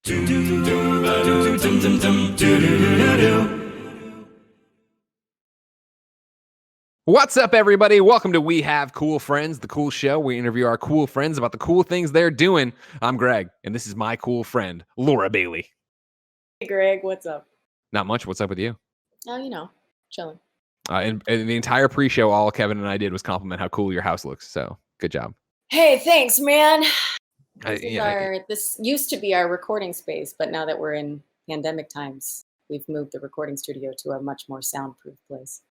What's up, everybody? Welcome to We Have Cool Friends, the cool show. We interview our cool friends about the cool things they're doing. I'm Greg, and this is my cool friend, Laura Bailey. Hey, Greg, what's up? Not much. What's up with you? Oh, chilling. And the entire pre-show, all Kevin and I did was compliment how cool your house looks. So good job. Hey, thanks, man. This used to be our recording space, but now that we're in pandemic times, we've moved the recording studio to a much more soundproof place.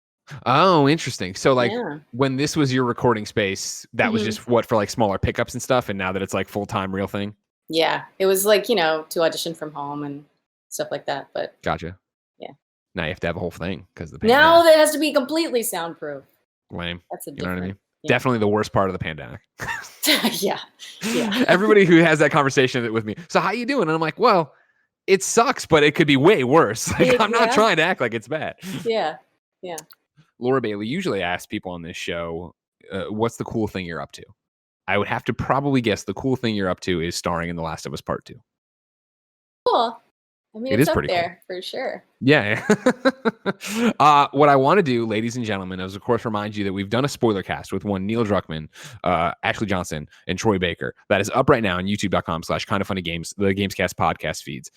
Oh, interesting. So when this was your recording space, that was just what, for like smaller pickups and stuff, and now that it's like full-time real thing? Yeah, it was like, to audition from home and stuff like that, but Gotcha. Yeah. Now you have to have a whole thing because the pandemic. Now it has to be completely soundproof. Lame. That's a you know what I mean? Yeah. Definitely the worst part of the pandemic. Yeah. Everybody who has that conversation with me, so how you doing? And I'm like, well, it sucks, but it could be way worse. I'm not trying to act like it's bad. Yeah. Laura Bailey, usually I ask people on this show, what's the cool thing you're up to? I would have to probably guess the cool thing you're up to is starring in The Last of Us Part 2. Cool. I mean, it's up there for sure. Yeah. What I want to do, ladies and gentlemen, is of course remind you that we've done a spoiler cast with one Neil Druckmann, Ashley Johnson, and Troy Baker. That is up right now on youtube.com/kindoffunnygames, the Gamescast podcast feeds.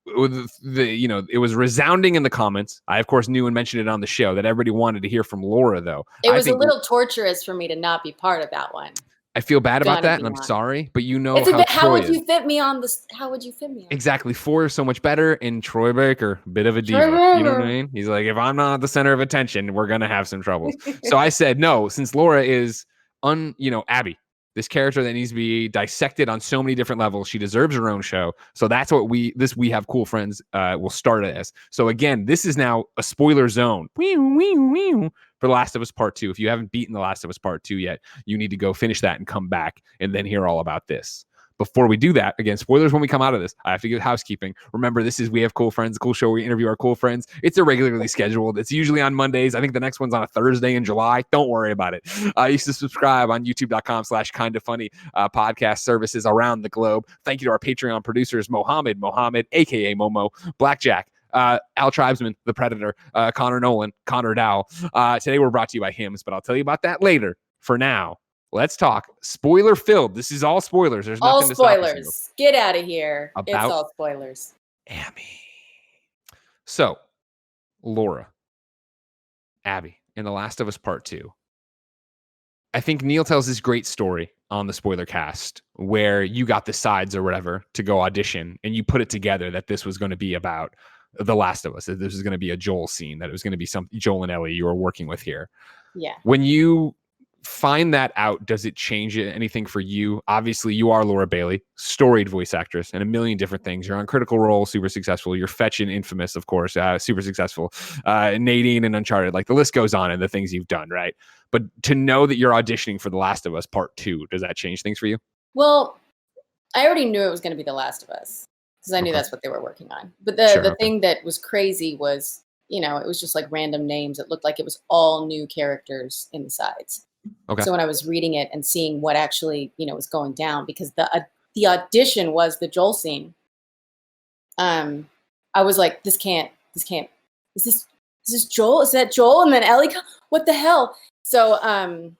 It was resounding in the comments. I, of course, knew and mentioned it on the show that everybody wanted to hear from Laura, though. It was a little torturous for me to not be part of that one. I feel bad about that, and I'm sorry, but how would you fit me on this? How would you fit me on? Exactly. 4 is so much better, and Troy Baker, bit of a diva. You know what I mean? He's like, if I'm not at the center of attention, we're gonna have some troubles. So I said no, since Laura is Abby, this character that needs to be dissected on so many different levels. She deserves her own show. So that's what We Have Cool Friends will start as. So again, this is now a spoiler zone for The Last of Us Part 2. If you haven't beaten The Last of Us Part 2 yet, you need to go finish that and come back and then hear all about this. Before we do that, again, spoilers when we come out of this. I have to get housekeeping. Remember, this is We Have Cool Friends, a cool show where we interview our cool friends. It's irregularly scheduled. It's usually on Mondays. I think the next one's on a Thursday in July. Don't worry about it. You used to subscribe on youtube.com/kindoffunny podcast services around the globe. Thank you to our Patreon producers, Mohammed, a.k.a. Momo, Blackjack, Al Tribesman, The Predator, Connor Nolan, Connor Dowell. Today we're brought to you by Hims, but I'll tell you about that later. For now, let's talk spoiler filled. This is all spoilers. There's all nothing spoilers. To Get out of here. It's all spoilers. Abby. So, Laura, Abby, in The Last of Us Part 2. I think Neil tells this great story on the spoiler cast where you got the sides or whatever to go audition and you put it together that this was going to be about The Last of Us, that this was going to be a Joel scene, that it was going to be some Joel and Ellie you were working with here. Yeah. When you find that out, does it change anything for you? Obviously, you are Laura Bailey, storied voice actress, and a million different things. You're on Critical Role, super successful. You're Fetch and Infamous, of course, super successful. Nadine and Uncharted, like the list goes on and the things you've done, right? But to know that you're auditioning for The Last of Us Part 2, does that change things for you? Well, I already knew it was going to be The Last of Us because I knew that's what they were working on. But the thing that was crazy was, it was just like random names. It looked like it was all new characters in the sides. Okay. So when I was reading it and seeing what actually, was going down, because the audition was the Joel scene, I was like, this can't. Is this Joel? Is that Joel? And then Ellie, what the hell? So, I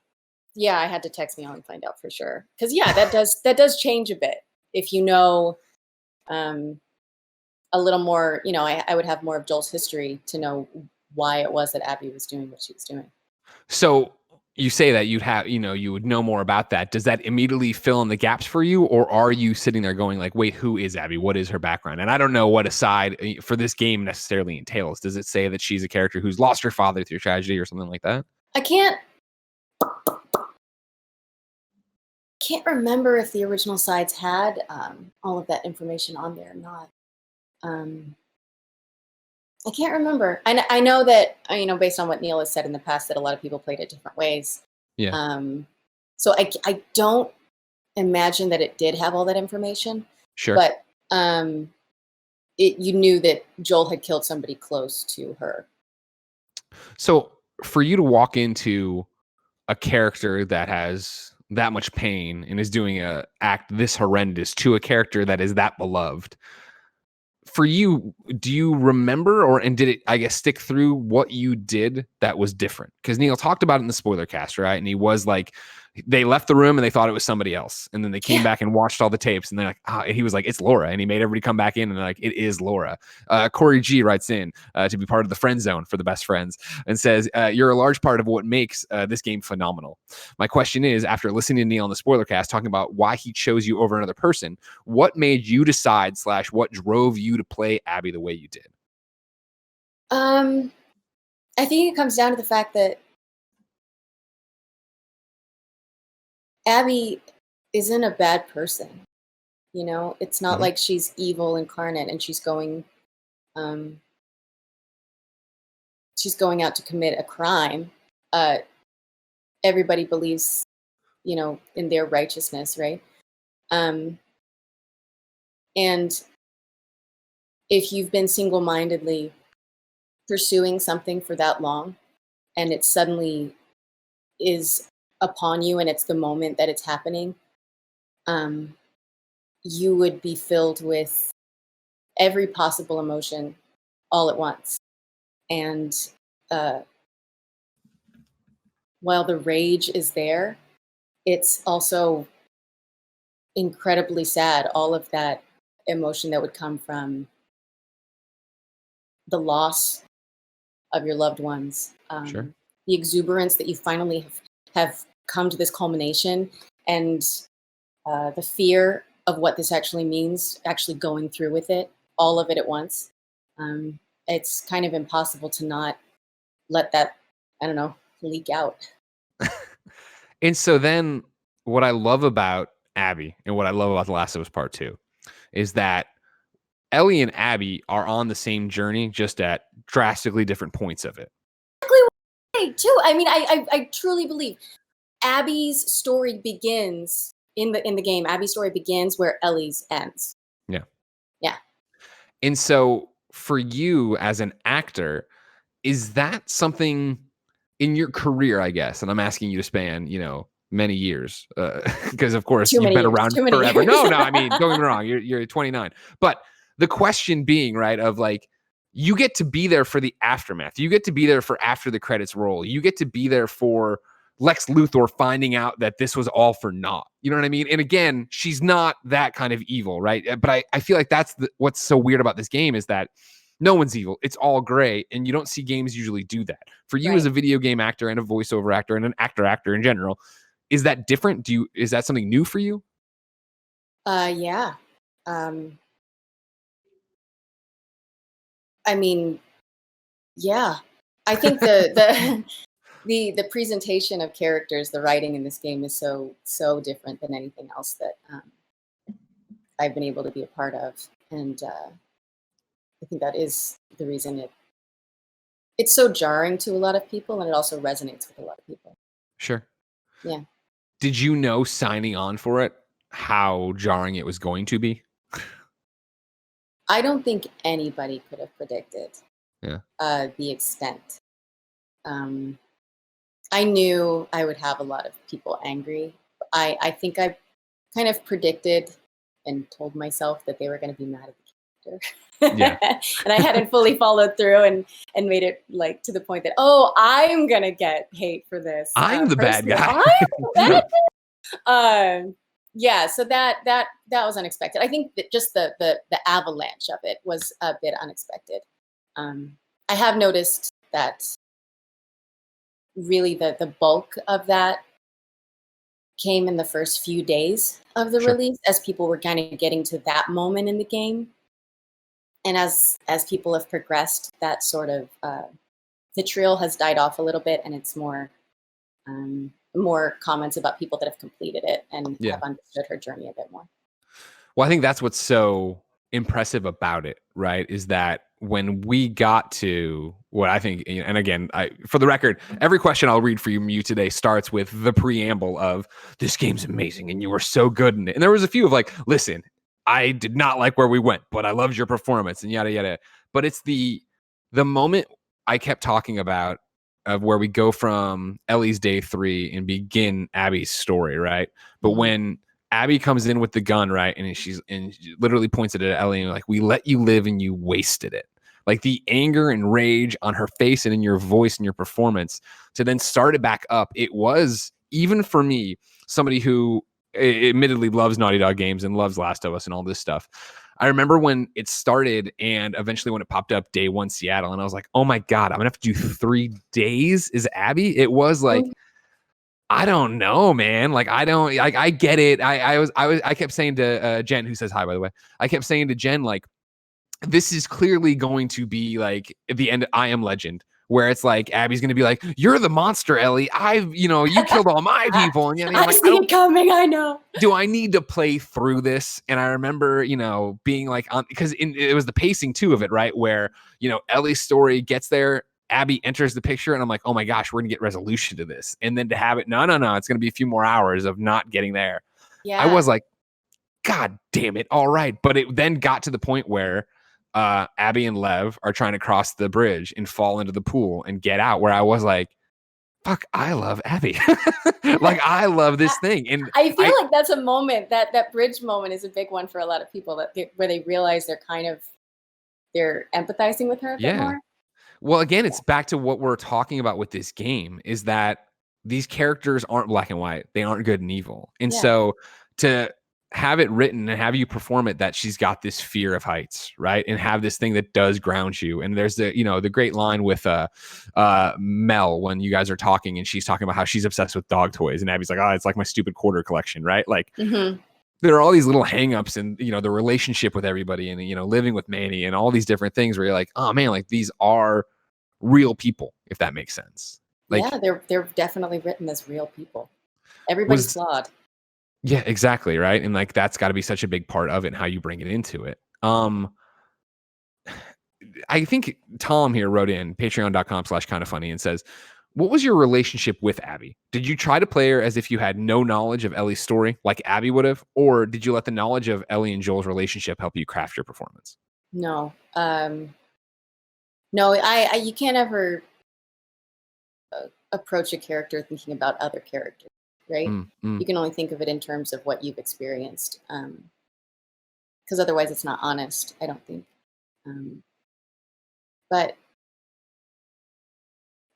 had to text Neil and find out for sure. Because that does change a bit if you know, a little more. I would have more of Joel's history to know why it was that Abby was doing what she was doing. So you say that you would know more about that. Does that immediately fill in the gaps for you? Or are you sitting there going like, wait, who is Abby? What is her background? And I don't know what aside for this game necessarily entails. Does it say that she's a character who's lost her father through tragedy or something like that? I can't remember if the original sides had all of that information on there or not. I can't remember. I know that, based on what Neil has said in the past, that a lot of people played it different ways. Yeah. So I don't imagine that it did have all that information. Sure. But you knew that Joel had killed somebody close to her. So for you to walk into a character that has that much pain and is doing a act this horrendous to a character that is that beloved. For you, do you remember and did it, I guess, stick through what you did that was different? Because Neil talked about it in the spoiler cast, right? And he was like, they left the room and they thought it was somebody else. And then they came back and watched all the tapes and they're like, and he was like, it's Laura. And he made everybody come back in and they're like, it is Laura. Corey G writes in to be part of the friend zone for the best friends and says, you're a large part of what makes this game phenomenal. My question is, after listening to Neil on the spoiler cast talking about why he chose you over another person, what made you decide / what drove you to play Abby the way you did? I think it comes down to the fact that Abby isn't a bad person. You know, it's not like she's evil incarnate and she's going out to commit a crime. Everybody believes, you know, in their righteousness, right? And if you've been single-mindedly pursuing something for that long and it suddenly is upon you and it's the moment that it's happening, you would be filled with every possible emotion all at once. And while the rage is there, it's also incredibly sad, all of that emotion that would come from the loss of your loved ones. Sure. The exuberance that you finally have come to this culmination, and the fear of what this actually means, actually going through with it, all of it at once. It's kind of impossible to not let that, I don't know, leak out. And so then what I love about Abby and what I love about The Last of Us Part 2 is that Ellie and Abby are on the same journey, just at drastically different points of it. Exactly. Too. I mean, I truly believe Abby's story begins in the game. Abby's story begins where Ellie's ends. Yeah. Yeah. And so for you as an actor, is that something in your career, I guess? And I'm asking you to span, you know, many years, because of course you've been around forever. No, I mean, don't get me wrong. You're 29, but the question being, right, of like, you get to be there for the aftermath. You get to be there for after the credits roll. You get to be there for Lex Luthor finding out that this was all for naught. You know what I mean? And again, she's not that kind of evil, right? But I feel like that's what's so weird about this game is that no one's evil. It's all gray, and you don't see games usually do that. For you as a video game actor and a voiceover actor and an actor in general, is that different? Is that something new for you? Yeah. I mean, yeah. I think the presentation of characters, the writing in this game is so different than anything else that I've been able to be a part of, and I think that is the reason it's so jarring to a lot of people, and it also resonates with a lot of people. Sure. Yeah. Did you know signing on for it how jarring it was going to be? I don't think anybody could have predicted the extent. I knew I would have a lot of people angry. I think I kind of predicted and told myself that they were going to be mad at the character. Yeah. And I hadn't fully followed through and made it like to the point that, oh, I'm going to get hate for this. I'm the bad guy. I'm the bad guy. Yeah, so that was unexpected. I think that just the avalanche of it was a bit unexpected. I have noticed that really the bulk of that came in the first few days of the release, as people were kind of getting to that moment in the game. And as people have progressed, that sort of vitriol has died off a little bit, and it's more comments about people that have completed it and have understood her journey a bit more. Well, I think that's what's so impressive about it, right? Is that when we got to what I think, and again, for the record, every question I'll read for you today starts with the preamble of this game's amazing and you were so good in it. And there was a few of like, listen, I did not like where we went, but I loved your performance and yada, yada. But it's the moment I kept talking about of where we go from Ellie's day 3 and begin Abby's story, right? But when Abby comes in with the gun, right, and she literally points it at Ellie and like, we let you live and you wasted it. Like the anger and rage on her face and in your voice and your performance to then start it back up. It was, even for me, somebody who admittedly loves Naughty Dog games and loves Last of Us and all this stuff. I remember when it started and eventually when it popped up day 1 Seattle, and I was like, oh my God, I'm gonna have to do 3 days as Abby. It was like, I don't know, man. Like, I don't, like, I get it. I kept saying to Jen, who says hi, by the way, I kept saying to Jen, like, this is clearly going to be like at the end of I Am Legend, where it's like Abby's going to be like, you're the monster, Ellie. You killed all my people. And I see it coming. I know. Do I need to play through this? And I remember, being like, because it was the pacing too of it, right? Where, Ellie's story gets there, Abby enters the picture, and I'm like, oh my gosh, we're going to get resolution to this. And then to have it, no, it's going to be a few more hours of not getting there. Yeah. I was like, God damn it. All right. But it then got to the point where Abby and Lev are trying to cross the bridge and fall into the pool and get out, where I was like, fuck, I love Abby. Like, I love this thing. And I feel like that's a moment, that bridge moment is a big one for a lot of people, where they realize they're empathizing with her a bit more. Well, again, it's back to what we're talking about with this game, is that these characters aren't black and white. They aren't good and evil. And so to have it written and have you perform it, that she's got this fear of heights, right? And have this thing that does ground you. And there's the great line with Mel when you guys are talking and she's talking about how she's obsessed with dog toys. And Abby's like, oh, it's like my stupid quarter collection, right? Like, there are all these little hangups and, the relationship with everybody and, living with Manny and all these different things where you're like, oh man, like these are real people, if that makes sense. Like, yeah, they're definitely written as real people. Everybody's flawed. Yeah, exactly. Right. And like, that's got to be such a big part of it and how you bring it into it. I think Tom here wrote in patreon.com/kindafunny and says, what was your relationship with Abby? Did you try to play her as if you had no knowledge of Ellie's story like Abby would have? Or did you let the knowledge of Ellie and Joel's relationship help you craft your performance? No. No, you can't ever approach a character thinking about other characters, right? You can only think of it in terms of what you've experienced. Because otherwise it's not honest, I don't think. But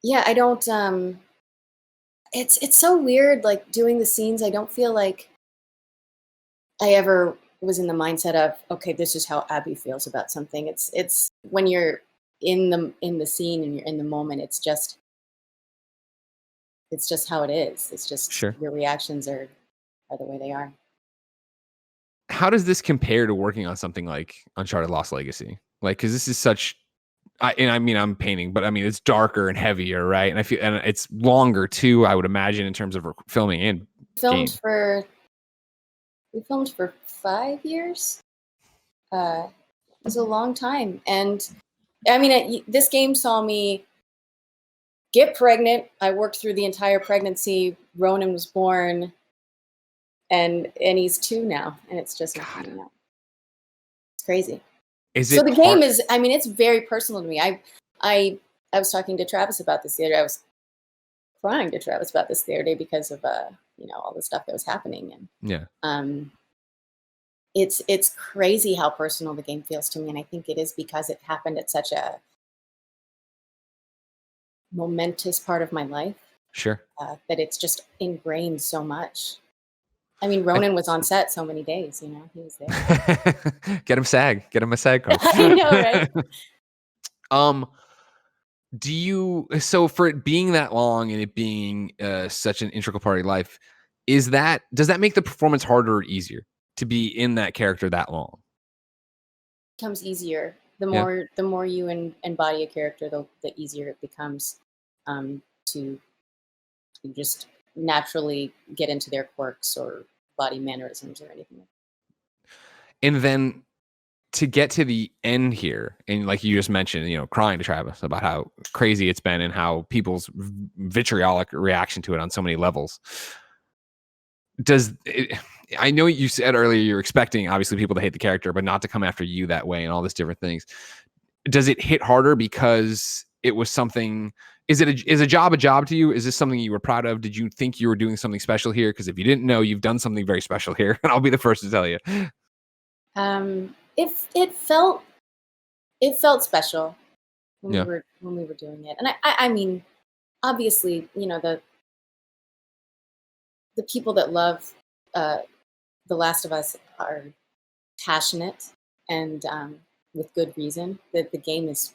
yeah, I don't, it's so weird, like doing the scenes. I don't feel like I ever was in the mindset of, okay, this is how Abby feels about something. It's when you're in the scene and you're in the moment, it's just how it is. It's just your reactions are the way they are. How does this compare to working on something like Uncharted Lost Legacy? Like, because this is such, I'm painting, but I mean, it's darker and heavier, right? And I feel, and it's longer too, I would imagine, in terms of filming and we filmed for 5 years. It was a long time. And I mean, this game saw me get pregnant. I worked through the entire pregnancy. Ronan was born, and he's 2 now, and it's just not coming out. It's crazy. So the game is, I mean, it's very personal to me. I was talking to Travis about this the other day. I was crying to Travis about this the other day because of all the stuff that was happening. And it's crazy how personal the game feels to me, and I think it is because it happened at such a momentous part of my life. Sure. That it's just ingrained so much. I mean, Ronan was on set so many days, he was there. Get him a SAG card. I know, right? So for it being that long and it being such an integral part of your life, does that make the performance harder or easier to be in that character that long? It becomes easier. The more you embody a character, the easier it becomes to just naturally get into their quirks or body mannerisms or anything. And then to get to the end here, and like you just mentioned, crying to Travis about how crazy it's been and how people's vitriolic reaction to it on so many levels. I know you said earlier you're expecting obviously people to hate the character, but not to come after you that way and all these different things. Does it hit harder because it was something? Is a job to you? Is this something you were proud of? Did you think you were doing something special here? Because if you didn't know, you've done something very special here, and I'll be the first to tell you. It felt special when we were doing it, and I mean, obviously, you know, the people that love The Last of Us are passionate and with good reason. That the game is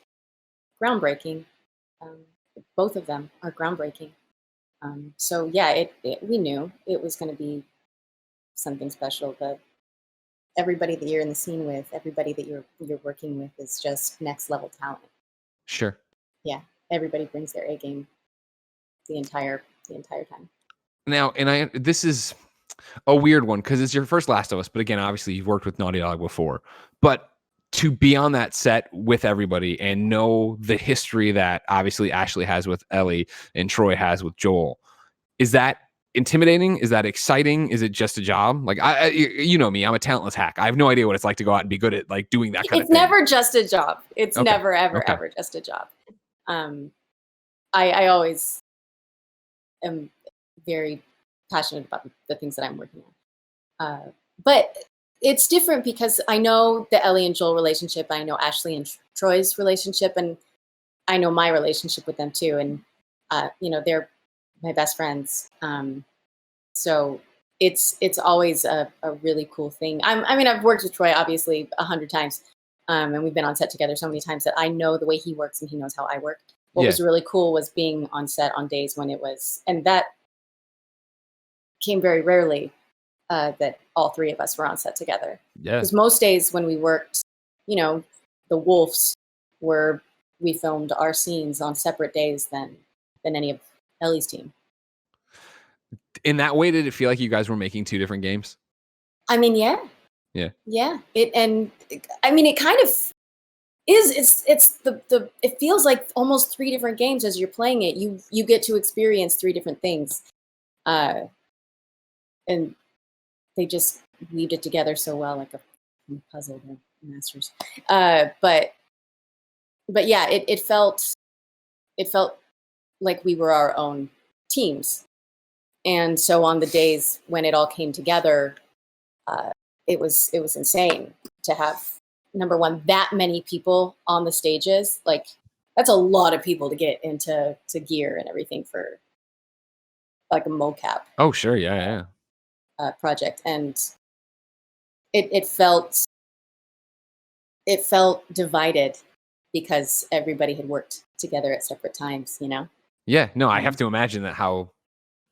groundbreaking. Both of them are groundbreaking. So yeah, we knew it was going to be something special. But everybody that you're in the scene with, everybody that you're working with, is just next level talent. Sure. Yeah, everybody brings their A game the entire time. Now, and this is a weird one because it's your first Last of Us, but again, obviously you've worked with Naughty Dog before. But to be on that set with everybody and know the history that obviously Ashley has with Ellie and Troy has with Joel, is that intimidating? Is that exciting? Is it just a job? Like you know me, I'm a talentless hack. I have no idea what it's like to go out and be good at like doing that kind of thing. It's never just a job. It's never, ever just a job. I always am very passionate about the things that I'm working on. But it's different because I know the Ellie and Joel relationship. I know Ashley and Troy's relationship, and I know my relationship with them too. And you know, they're my best friends. So it's always a really cool thing. I mean, I've worked with Troy obviously 100 times, and we've been on set together so many times that I know the way he works and he knows how I work. What was really cool was being on set on days when it was, and that came very rarely, that all three of us were on set together. Yeah. Because most days when we worked, you know, the Wolves we filmed our scenes on separate days than any of Ellie's team. In that way, did it feel like you guys were making two different games? I mean, yeah. Yeah. Yeah. It kind of is. It feels like almost three different games as you're playing it. You get to experience three different things. And they just weaved it together so well, like a puzzle, the masters. But yeah, it felt like we were our own teams. And so on the days when it all came together, it was insane to have, number one, that many people on the stages. Like, that's a lot of people to get into gear and everything for like a mocap. Oh, sure. Yeah. Project. And it felt divided because everybody had worked together at separate times, you know? Yeah. No, I have to imagine that how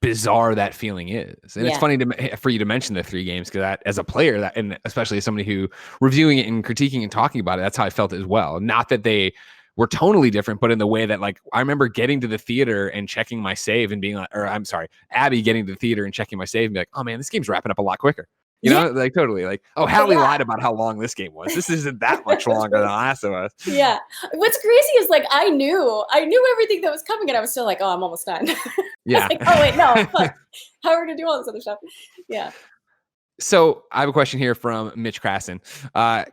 bizarre that feeling is. And it's funny for you to mention the three games, because that, as a player, that, and especially as somebody who reviewing it and critiquing and talking about it, that's how I felt as well. Not that they were tonally different, but in the way that, like, I remember getting to the theater and checking my save and being like, or I'm sorry, Abby getting to the theater and checking my save and be like, oh man, this game's wrapping up a lot quicker. You know, like totally like, oh, Hallie lied about how long this game was. This isn't that much longer than Last of Us. Yeah. What's crazy is, like, I knew everything that was coming, and I was still like, oh, I'm almost done. Yeah. Like, oh wait, no, fuck. How are we gonna do all this other stuff? Yeah. So I have a question here from Mitch Krasen.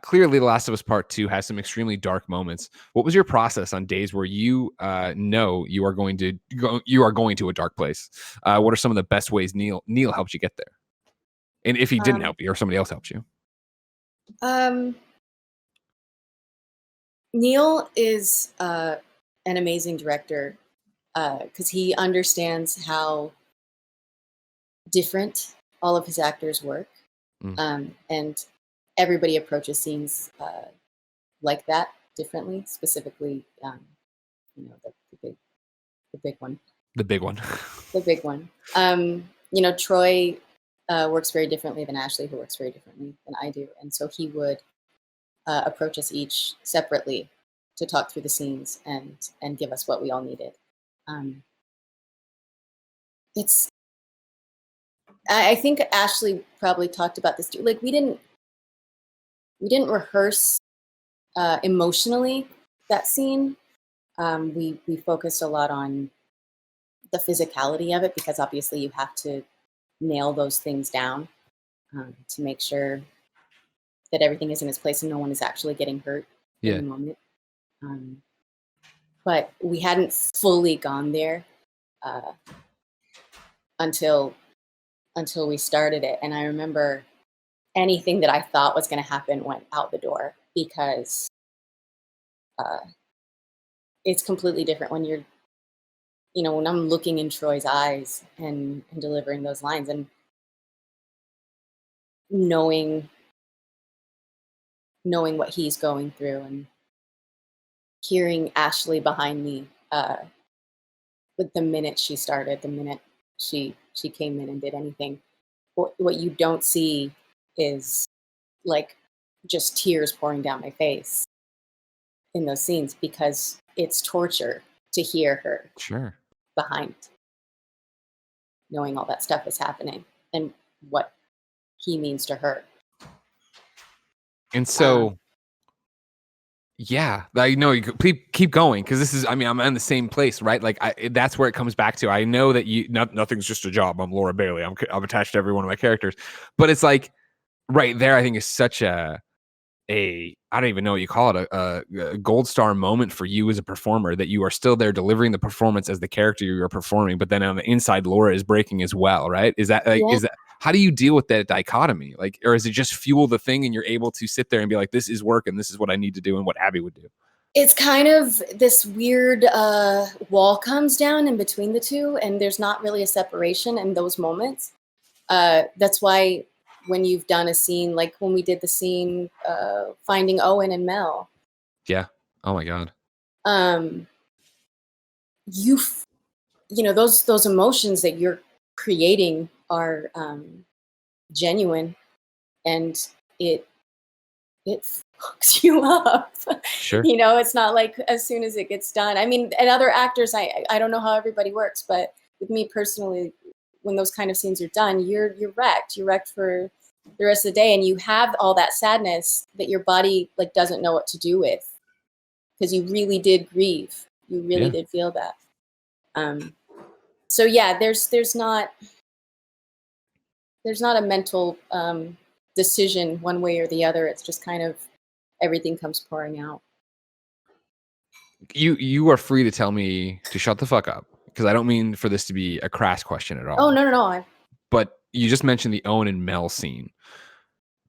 Clearly, The Last of Us Part 2 has some extremely dark moments. What was your process on days where you know you are going to a dark place? What are some of the best ways Neil helped you get there? And if he didn't help you, or somebody else helped you? Neil is an amazing director because he understands how different all of his actors work. And everybody approaches scenes like that differently, specifically, you know, the big one. The big one. The big one. You know, Troy works very differently than Ashley, who works very differently than I do. And so he would approach us each separately to talk through the scenes and give us what we all needed. I think Ashley probably talked about this too. Like, we didn't rehearse emotionally that scene. We focused a lot on the physicality of it, because obviously you have to nail those things down to make sure that everything is in its place and no one is actually getting hurt in the moment. but we hadn't fully gone there uh, until we started it. And I remember anything that I thought was going to happen went out the door, because uh, it's completely different when you're, when I'm looking in Troy's eyes and delivering those lines, and knowing what he's going through, and hearing Ashley behind me, with the minute she started, the minute she came in and did anything. What you don't see is like just tears pouring down my face in those scenes, because it's torture to hear her Sure. behind, knowing all that stuff is happening and what he means to her. And so, yeah, I know you keep going, because this is, I mean, I'm in the same place, right? Like that's where it comes back to. I know that nothing's just a job. I'm Laura Bailey. I'm attached to every one of my characters, but it's like right there, I think is such a I don't even know what you call it, a gold star moment for you as a performer, that you are still there delivering the performance as the character you're performing, but then on the inside, Laura is breaking as well, right? Is that like, is that, how do you deal with that dichotomy? Like, or is it just fuel the thing and you're able to sit there and be like, this is work and this is what I need to do and what Abby would do? It's kind of this weird wall comes down in between the two, and there's not really a separation in those moments. That's why when you've done a scene, like when we did the scene finding Owen and Mel. Yeah. Oh my God. Those emotions that you're creating are genuine, and it fucks you up. Sure. It's not like as soon as it gets done. I mean, and other actors, I don't know how everybody works, but with me personally, when those kind of scenes are done, you're wrecked. You're wrecked for the rest of the day, and you have all that sadness that your body like doesn't know what to do with, because you really did grieve. You really did feel that. So yeah, there's not a mental decision one way or the other. It's just kind of everything comes pouring out. You are free to tell me to shut the fuck up, because I don't mean for this to be a crass question at all. Oh, no. But you just mentioned the Owen and Mel scene.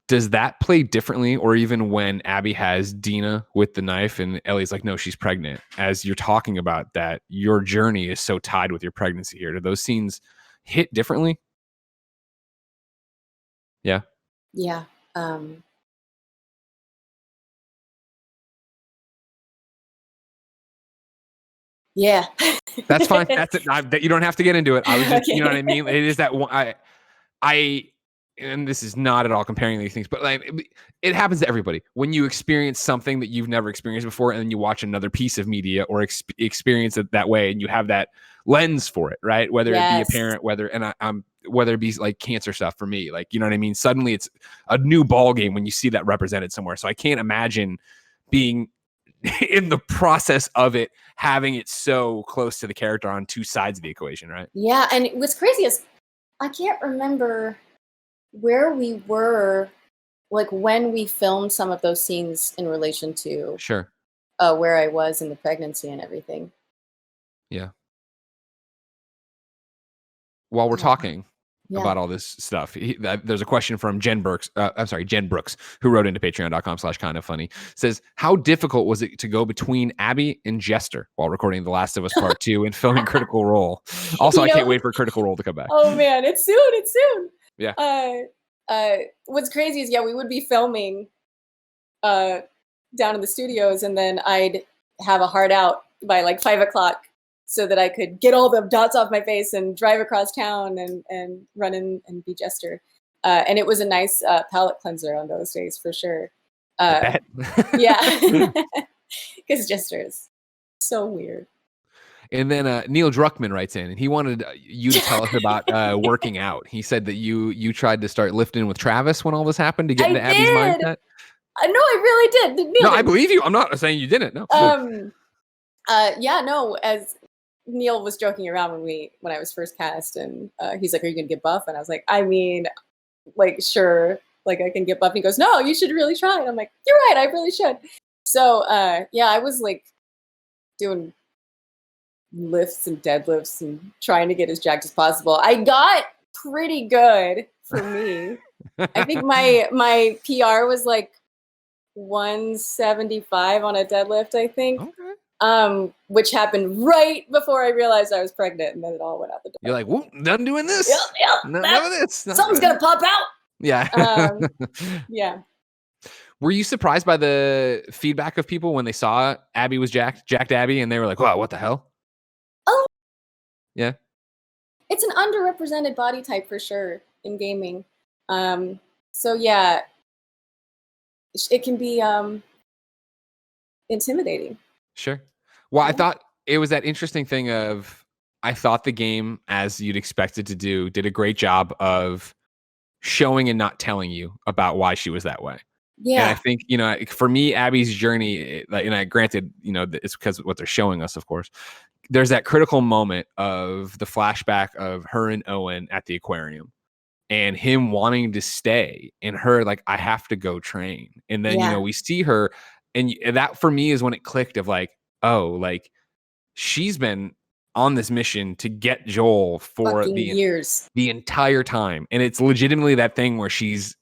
Does that play differently, or even when Abby has Dina with the knife and Ellie's like, no, she's pregnant, as you're talking about that, your journey is so tied with your pregnancy here. Do those scenes hit differently? Yeah. Yeah. Yeah. That's fine. That's it. You don't have to get into it. I was just, Okay. you know what I mean? It is that one. And this is not at all comparing these things, but like it happens to everybody. When you experience something that you've never experienced before, and then you watch another piece of media or experience it that way, and you have that lens for it, right? Whether it be a parent, whether it be like cancer stuff for me, like, you know what I mean? Suddenly it's a new ball game when you see that represented somewhere. So I can't imagine being in the process of it, having it so close to the character on two sides of the equation, right? Yeah, and what's crazy is I can't remember where we were, like when we filmed some of those scenes in relation to where I was in the pregnancy and everything. Yeah. While we're talking about all this stuff, there's a question from Jen Brooks, who wrote into patreon.com/kindoffunny, says, how difficult was it to go between Abby and Jester while recording The Last of Us Part 2 and filming Critical Role? Also, I can't wait for Critical Role to come back. Oh man, it's soon. Yeah. What's crazy is, we would be filming down in the studios, and then I'd have a hard out by like 5 o'clock, so that I could get all the dots off my face and drive across town and run in and be Jester. And it was a nice palate cleanser on those days for sure. Yeah, because Jester is so weird. And then Neil Druckmann writes in, and he wanted you to tell us about working out. He said that you tried to start lifting with Travis when all this happened to get into Abby's mindset. No, I really did. No, I believe you. I'm not saying you didn't. No. As Neil was joking around when I was first cast, and he's like, "Are you gonna get buff?" And I was like, "I mean, like, sure, like I can get buff." And he goes, "No, you should really try." And I'm like, "You're right, I really should." So I was like doing lifts and deadlifts and trying to get as jacked as possible. I got pretty good for me. I think my PR was like 175 on a deadlift, I think. Okay. Which happened right before I realized I was pregnant, and then it all went out the door. You're like, whoop, done doing this. Yep, none of this. Something's gonna pop out. Yeah. Yeah. Were you surprised by the feedback of people when they saw Abby was jacked Abby, and they were like, wow, what the hell? Oh. Yeah. It's an underrepresented body type for sure in gaming. So yeah, it can be intimidating. Sure. Well, I thought it was that interesting thing of, I thought the game, as you'd expect it to do, did a great job of showing and not telling you about why she was that way. Yeah. And I think, for me, Abby's journey, and I granted, it's because of what they're showing us, of course. There's that critical moment of the flashback of her and Owen at the aquarium and him wanting to stay and her like, I have to go train. And then, we see her, and that for me is when it clicked of like, oh, like she's been on this mission to get Joel for years, the entire time. And it's legitimately that thing where she's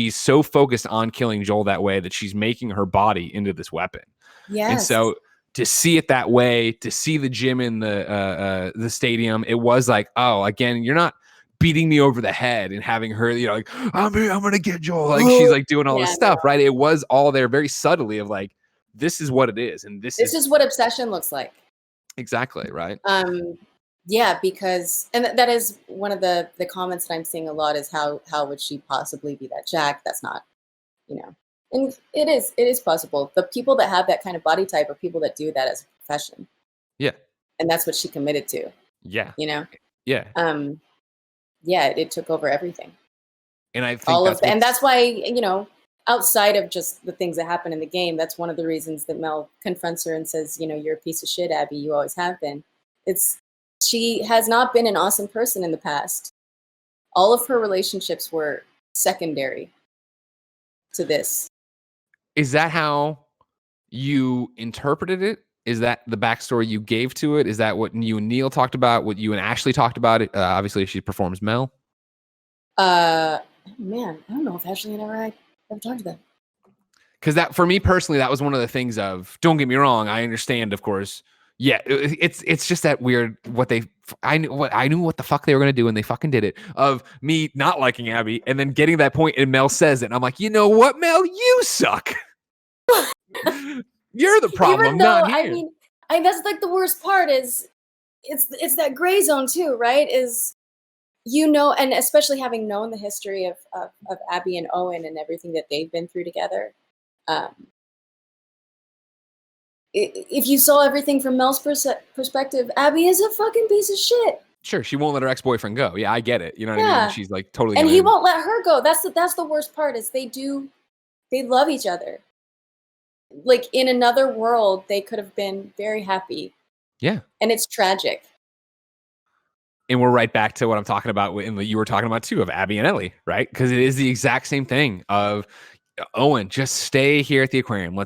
so focused on killing Joel that way that she's making her body into this weapon. Yes. And so to see it that way, to see the gym in the stadium, it was like, oh, again, you're not beating me over the head and having her, like, I'm gonna get Joel. Like she's like doing all this stuff, right? It was all there very subtly of like, this is what it is, and this is what obsession looks like. Exactly, right? Yeah, because, and that is one of the comments that I'm seeing a lot is how would she possibly be that jacked? That's not, and it is possible. The people that have that kind of body type are people that do that as a profession. Yeah. And that's what she committed to. Yeah. Yeah. Yeah, it took over everything. And I think and that's why, outside of just the things that happen in the game, that's one of the reasons that Mel confronts her and says, you're a piece of shit, Abby. You always have been. She has not been an awesome person in the past. All of her relationships were secondary to this. Is that how you interpreted it? Is that the backstory you gave to it? Is that what you and Neil talked about? What you and Ashley talked about? Obviously, she performs Mel. Man, I don't know if Ashley and I ever talked to them. Because that, for me personally, that was one of the things of, don't get me wrong, I understand, of course. Yeah, it's just that weird I knew what the fuck they were gonna do, and they fucking did it. Of me not liking Abby, and then getting that point, and Mel says it, and I'm like, you know what, Mel, you suck. You're the problem. Even though, I mean, that's like the worst part is, it's that gray zone too, right? Is and especially having known the history of Abby and Owen and everything that they've been through together. If you saw everything from Mel's perspective, Abby is a fucking piece of shit. Sure, she won't let her ex-boyfriend go. Yeah, I get it. You know what I mean? She's like totally. And he won't let her go. That's the worst part is they love each other. Like in another world, they could have been very happy. Yeah. And it's tragic. And we're right back to what I'm talking about, and you were talking about too, of Abby and Ellie, right? Because it is the exact same thing of Owen, just stay here at the aquarium.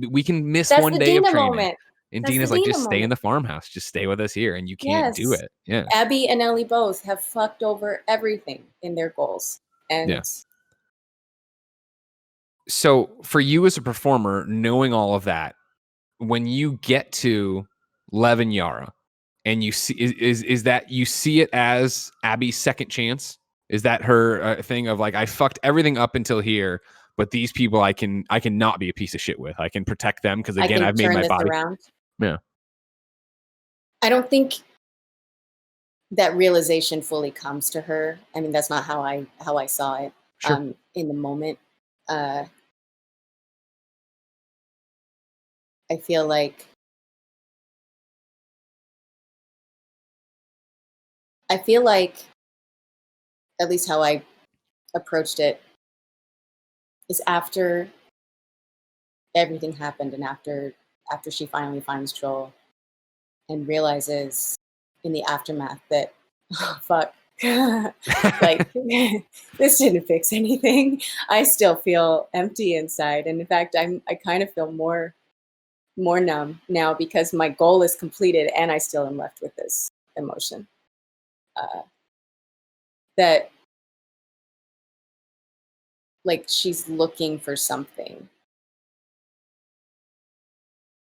We can miss one day of training. Moment. And Dina's like, just stay in the farmhouse. Just stay with us here, and you can't do it. Yeah. Abby and Ellie both have fucked over everything in their goals. And so for you as a performer, knowing all of that, when you get to Lev and Yara, and you see is that you see it as Abby's second chance? Is that her thing of like, I fucked everything up until here, but these people I can not be a piece of shit with. I can protect them because again, I've made my body around. Yeah. I don't think that realization fully comes to her. I mean, that's not how I saw it. Sure. In the moment. I feel like at least how I approached it is after everything happened and after she finally finds Joel and realizes in the aftermath that, oh, fuck, like this didn't fix anything. I still feel empty inside. And in fact, I kind of feel more more numb now because my goal is completed and I still am left with this emotion. That like she's looking for something.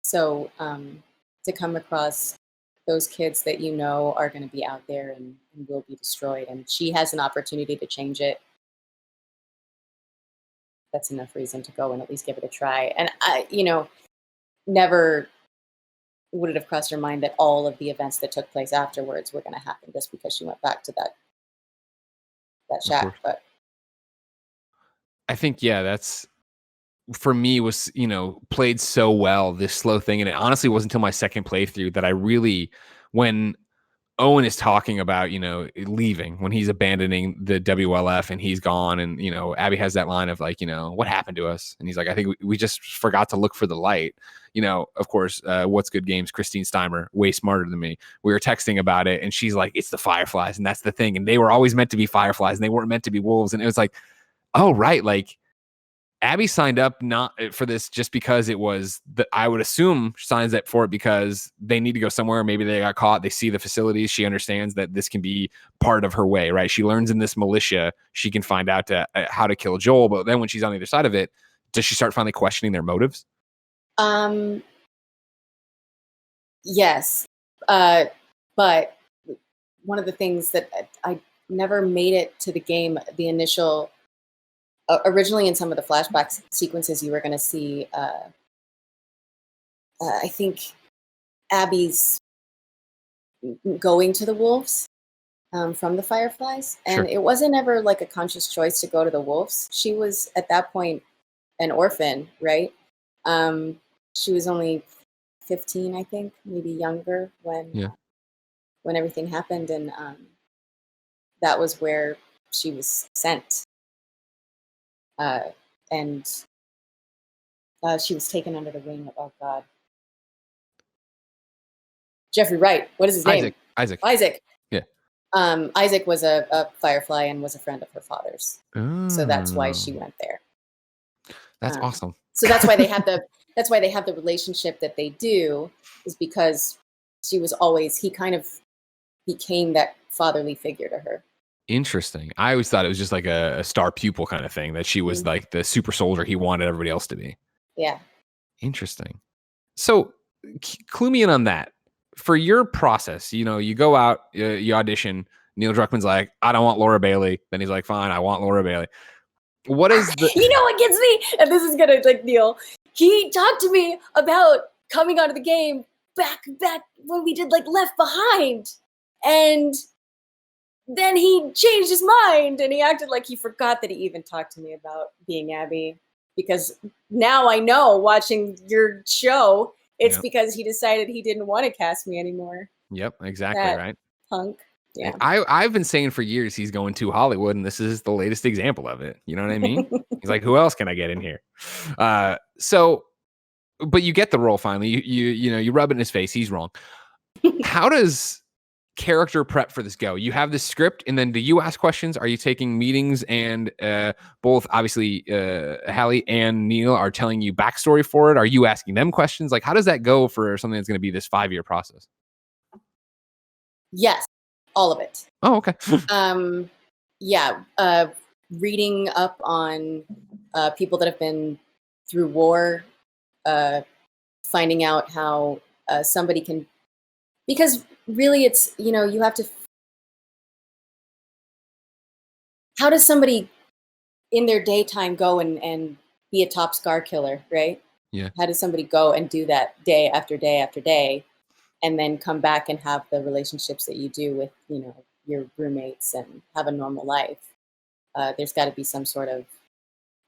So to come across those kids that you know are going to be out there and will be destroyed, and she has an opportunity to change it, that's enough reason to go and at least give it a try. And I, never would it have crossed her mind that all of the events that took place afterwards were going to happen just because she went back to that shack. But I think, yeah, that's for me was, played so well, this slow thing. And it honestly wasn't until my second playthrough that I really, when Owen is talking about, leaving, when he's abandoning the WLF and he's gone. And, Abby has that line of like, what happened to us? And he's like, I think we just forgot to look for the light. Of course, What's Good Games, Christine Steimer, way smarter than me. We were texting about it and she's like, it's the fireflies. And that's the thing. And they were always meant to be fireflies and they weren't meant to be wolves. And it was like, oh, right. Like, Abby signed up not for this just because it was I would assume signs up for it because they need to go somewhere. Maybe they got caught. They see the facilities. She understands that this can be part of her way, right? She learns in this militia, she can find out how to kill Joel. But then when she's on the other side of it, does she start finally questioning their motives? Yes. But one of the things that I never made it to the game, the initial originally in some of the flashback sequences, you were going to see, I think, Abby's going to the wolves from the fireflies. And It wasn't ever like a conscious choice to go to the wolves. She was at that point an orphan, right? She was only 15, I think, maybe younger when everything happened. And that was where she was sent. And she was taken under the wing of, oh God, Jeffrey Wright. What is his name? Isaac. Yeah. Isaac was a firefly and was a friend of her father's. So that's why she went there. That's awesome. So that's why they have the relationship that they do, is because he kind of became that fatherly figure to her. Interesting. I always thought it was just like a star pupil kind of thing, that she was like the super soldier he wanted everybody else to be. Yeah. Interesting. So clue me in on that. For your process, you go out, you audition. Neil Druckmann's like, I don't want Laura Bailey. Then he's like, fine, I want Laura Bailey. What is the... what gets me? And this is going to like Neil. He talked to me about coming out of the game back when we did like Left Behind. And then he changed his mind and he acted like he forgot that he even talked to me about being Abby. Because now I know, watching your show, it's because he decided he didn't want to cast me anymore. Yep, exactly, right? Punk. Yeah. I've been saying for years he's going to Hollywood, and this is the latest example of it. You know what I mean? He's like, who else can I get in here? So, but you get the role finally. You rub it in his face. He's wrong. How does character prep for this go? You have this script, and then do you ask questions? Are you taking meetings? And both obviously Hallie and Neil are telling you backstory for it. Are you asking them questions? Like, how does that go for something that's going to be this 5-year process? Yes, all of it. Oh, okay. Reading up on people that have been through war, finding out how somebody can, because really it's, you have to, how does somebody in their daytime go and be a top scar killer, right? Yeah. How does somebody go and do that day after day after day, and then come back and have the relationships that you do with, your roommates and have a normal life? There's got to be some sort of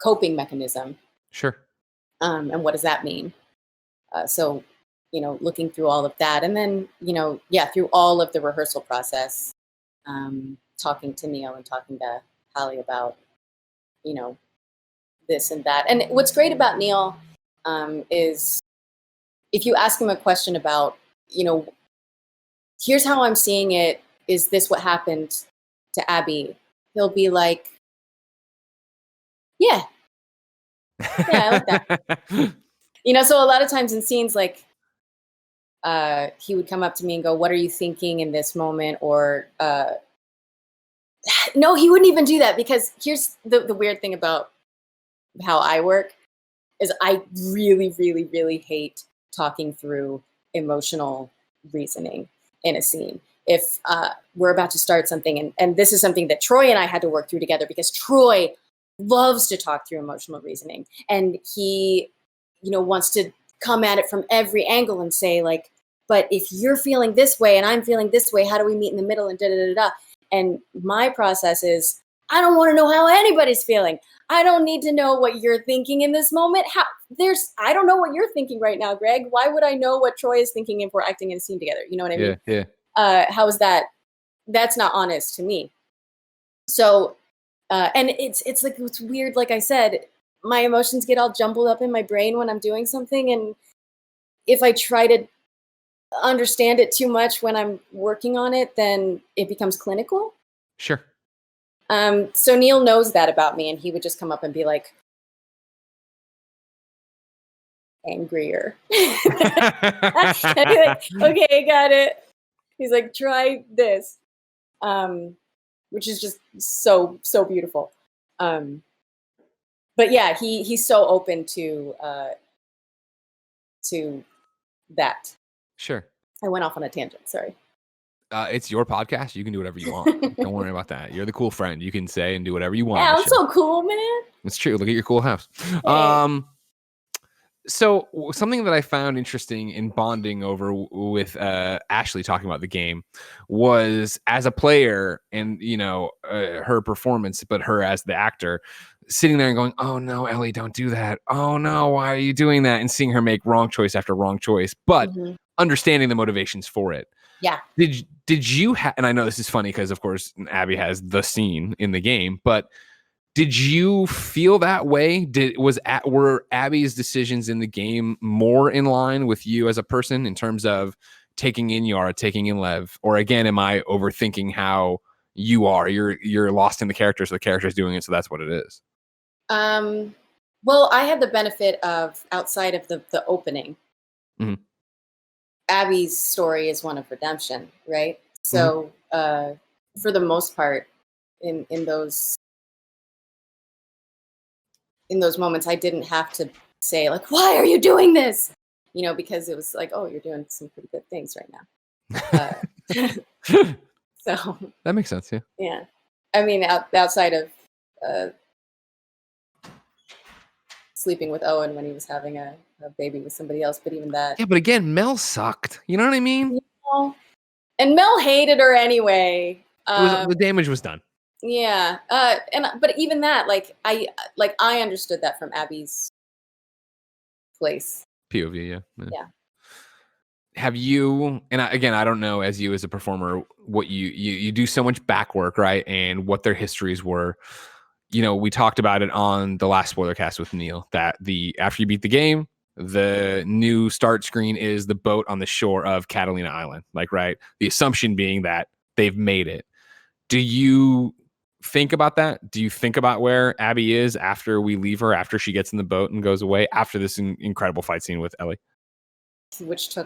coping mechanism. Sure. And what does that mean? So, looking through all of that, and then, through all of the rehearsal process, talking to Neil and talking to Hallie about, this and that. And what's great about Neil is if you ask him a question about, here's how I'm seeing it, is this what happened to Abby? He'll be like, yeah, I like that. So a lot of times in scenes, like, he would come up to me and go, "What are you thinking in this moment?" Or, no, he wouldn't even do that, because here's the weird thing about how I work is I really, really, really hate talking through emotional reasoning in a scene. If we're about to start something, and this is something that Troy and I had to work through together, because Troy loves to talk through emotional reasoning, and he, wants to come at it from every angle and say, like, but if you're feeling this way and I'm feeling this way, how do we meet in the middle, and da da da da. And my process is, I don't want to know how anybody's feeling. I don't need to know what you're thinking in this moment. I don't know what you're thinking right now, Greg. Why would I know what Troy is thinking if we're acting in a scene together? You know what I mean? Yeah. How is that? That's not honest to me. So, and it's like, it's weird. Like I said, my emotions get all jumbled up in my brain when I'm doing something, and if I try to understand it too much when I'm working on it, then it becomes clinical. Sure. So Neil knows that about me, and he would just come up and be like, angrier. I'd be like, okay, got it. He's like, try this, which is just so beautiful. But yeah, he's so open to that. Sure. I went off on a tangent. Sorry. It's your podcast. You can do whatever you want. Don't worry about that. You're the cool friend. You can say and do whatever you want. Yeah, I'm so cool, man. It's true. Look at your cool house. Hey. So something that I found interesting in bonding over with Ashley talking about the game was, as a player and her performance, but her as the actor, sitting there and going, "Oh no, Ellie, don't do that. Oh no, why are you doing that?" And seeing her make wrong choice after wrong choice, but understanding the motivations for it. Yeah. Did you have? And I know this is funny because, of course, Abby has the scene in the game, but did you feel that way? Were Abby's decisions in the game more in line with you as a person in terms of taking in Yara, taking in Lev, or again, am I overthinking how you are? You're lost in the character, so the character's doing it, so that's what it is. Well, I had the benefit of, outside of the opening, Abby's story is one of redemption, right? So for the most part, in those moments, I didn't have to say, like, why are you doing this? Because it was like, oh, you're doing some pretty good things right now. So that makes sense. Yeah. Yeah. I mean, outside of sleeping with Owen when he was having a baby with somebody else, but even that. Yeah, but again, Mel sucked. You know what I mean? And Mel hated her anyway. The damage was done. Yeah. But even that, I understood that from Abby's place. POV, yeah. Have you, and again, I don't know, as you as a performer, what you do so much back work, right? And what their histories were. We talked about it on the last spoiler cast with Neil, that after you beat the game, the new start screen is the boat on the shore of Catalina Island. Like, right? The assumption being that they've made it. Do you think about that? Do you think about where Abby is after we leave her, after she gets in the boat and goes away, after this incredible fight scene with Ellie? Which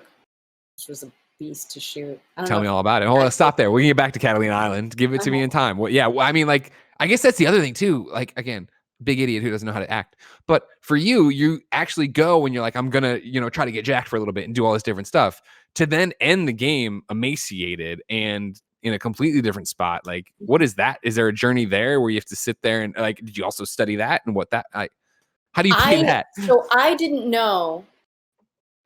was a beast to shoot. Tell me all about it. Hold on, stop there. We can get back to Catalina Island. Give it to me in time. Well, yeah, I mean, like, I guess that's the other thing too. Like, again, big idiot who doesn't know how to act. But for you actually go and you're like, I'm gonna, try to get jacked for a little bit and do all this different stuff, to then end the game emaciated and in a completely different spot. Like, what is that? Is there a journey there where you have to sit there and, like, did you also study that and what that? How do you play that? So I didn't know.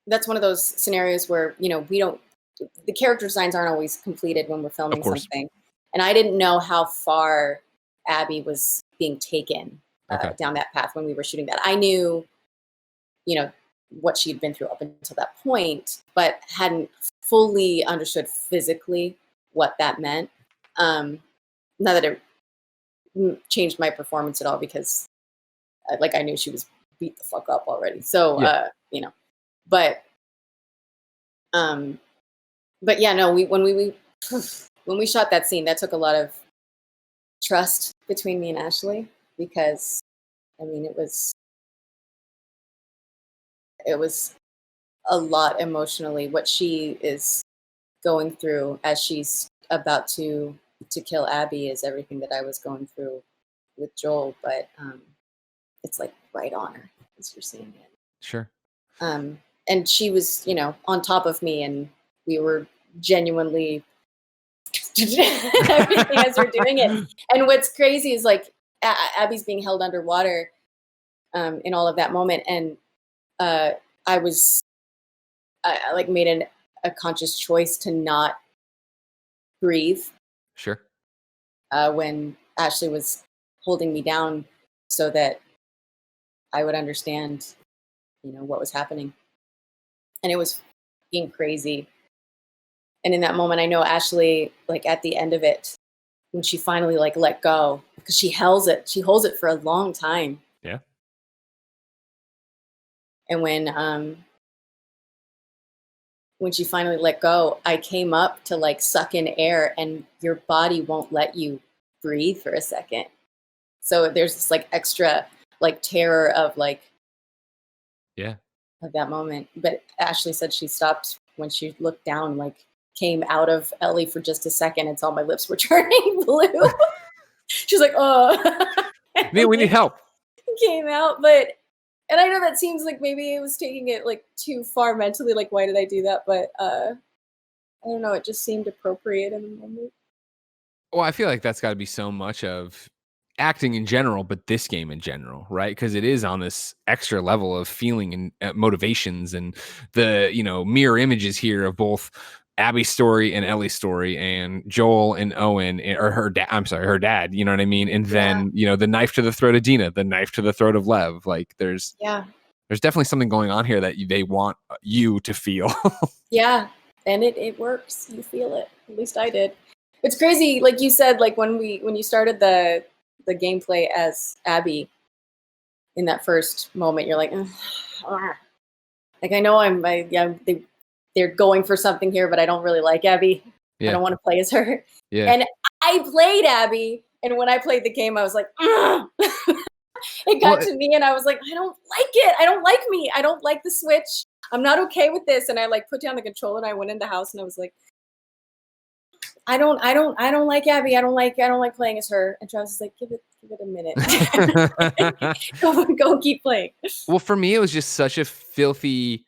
That's one of those scenarios where the character designs aren't always completed when we're filming something, and I didn't know how far Abby was being taken down that path when we were shooting that. I knew, what she'd been through up until that point, but hadn't fully understood physically what that meant. Not that it changed my performance at all, because I knew she was beat the fuck up already. So, but yeah, no, when we shot that scene, that took a lot of trust between me and Ashley, because I mean, it was a lot emotionally what she is going through as she's about to kill Abby is everything that I was going through with Joel, but it's like right on her as you're seeing it. Sure. And she was, you know, on top of me, and we were genuinely everything as we're doing it. And what's crazy is like Abby's being held underwater in all of that moment, and I like made a conscious choice to not breathe. Sure. When Ashley was holding me down so that I would understand, you know, what was happening. And it was being crazy. And in that moment, I know Ashley, like at the end of it, when she finally like let go, because she holds it for a long time. Yeah. And when she finally let go, I came up to like suck in air, and your body won't let you breathe for a second. So there's this like extra like terror of like, yeah, of that moment. But Ashley said she stopped when she looked down, like came out of Ellie for just a second and saw my lips were turning blue. She's like, oh. we need help. Came out, but, and I know that seems like maybe it was taking it like too far mentally, like why did I do that? But I don't know, it just seemed appropriate in the moment. Well, I feel like that's got to be so much of acting in general, but this game in general, right? Because it is on this extra level of feeling and motivations, and the, you know, mirror images here of both Abby's story and Ellie's story, and Joel and Owen, or her dad. I'm sorry, her dad. You know what I mean? And then you know, the knife to the throat of Dina, the knife to the throat of Lev. Like there's definitely something going on here that they want you to feel. Yeah, and it works. You feel it. At least I did. It's crazy, like you said, like when you started the gameplay as Abby in that first moment, you're like, like I know they're going for something here, but I don't really like Abby. I don't want to play as her. Yeah. And I played Abby, and when I played the game, I was like, it got to me, and I was like, I don't like it. I don't like me. I don't like the switch. I'm not okay with this. And I like put down the controller, and I went in the house, and I was like, I don't like Abby. I don't like playing as her. And Travis is like, give it a minute. go keep playing. Well, for me, it was just such a filthy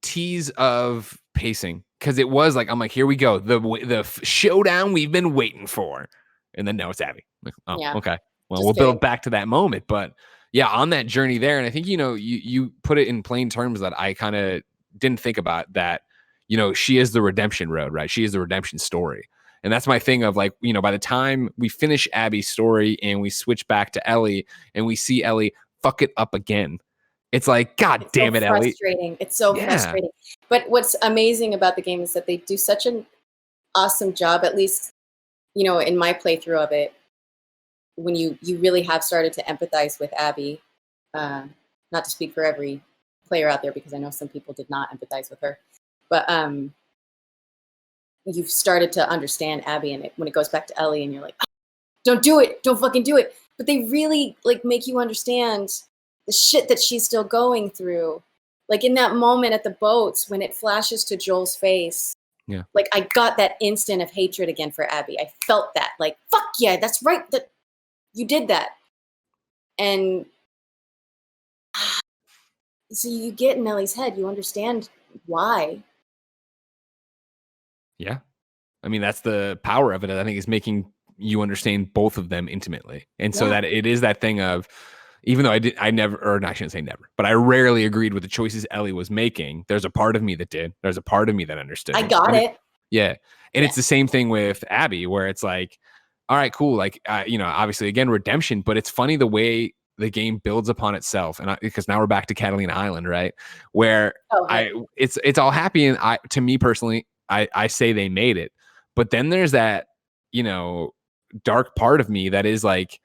tease of pacing, because it was like, I'm like, here we go, the showdown we've been waiting for, and then now it's Abby. Like, oh, yeah. Okay. Well, we'll build back to that moment, but yeah, on that journey there, and I think, you know, you put it in plain terms that I kind of didn't think about, that, you know, she is the redemption road, right? She is the redemption story. And that's my thing of like, you know, by the time we finish Abby's story and we switch back to Ellie and we see Ellie fuck it up again, it's like, God damn it, Ellie. Frustrating. It's so frustrating. But what's amazing about the game is that they do such an awesome job, at least, you know, in my playthrough of it, when you really have started to empathize with Abby, not to speak for every player out there, because I know some people did not empathize with her, but you've started to understand Abby, and when it goes back to Ellie and you're like, don't do it, don't fucking do it. But they really like make you understand the shit that she's still going through. Like in that moment at the boats, when it flashes to Joel's face, like I got that instant of hatred again for Abby. I felt that, like, fuck yeah, that's right, that you did that. And so you get in Ellie's head, you understand why. Yeah. I mean, that's the power of it, I think, is making you understand both of them intimately. And so that it is that thing of, even though I never, or I shouldn't say never, but I rarely agreed with the choices Ellie was making, there's a part of me that did. There's a part of me that understood. I got it. Yeah. And it's the same thing with Abby, where it's like, all right, cool. Like, you know, obviously, again, redemption, but it's funny the way the game builds upon itself. And because now we're back to Catalina Island, right? Where it's all happy. And to me personally, I say they made it. But then there's that, you know, dark part of me that is like,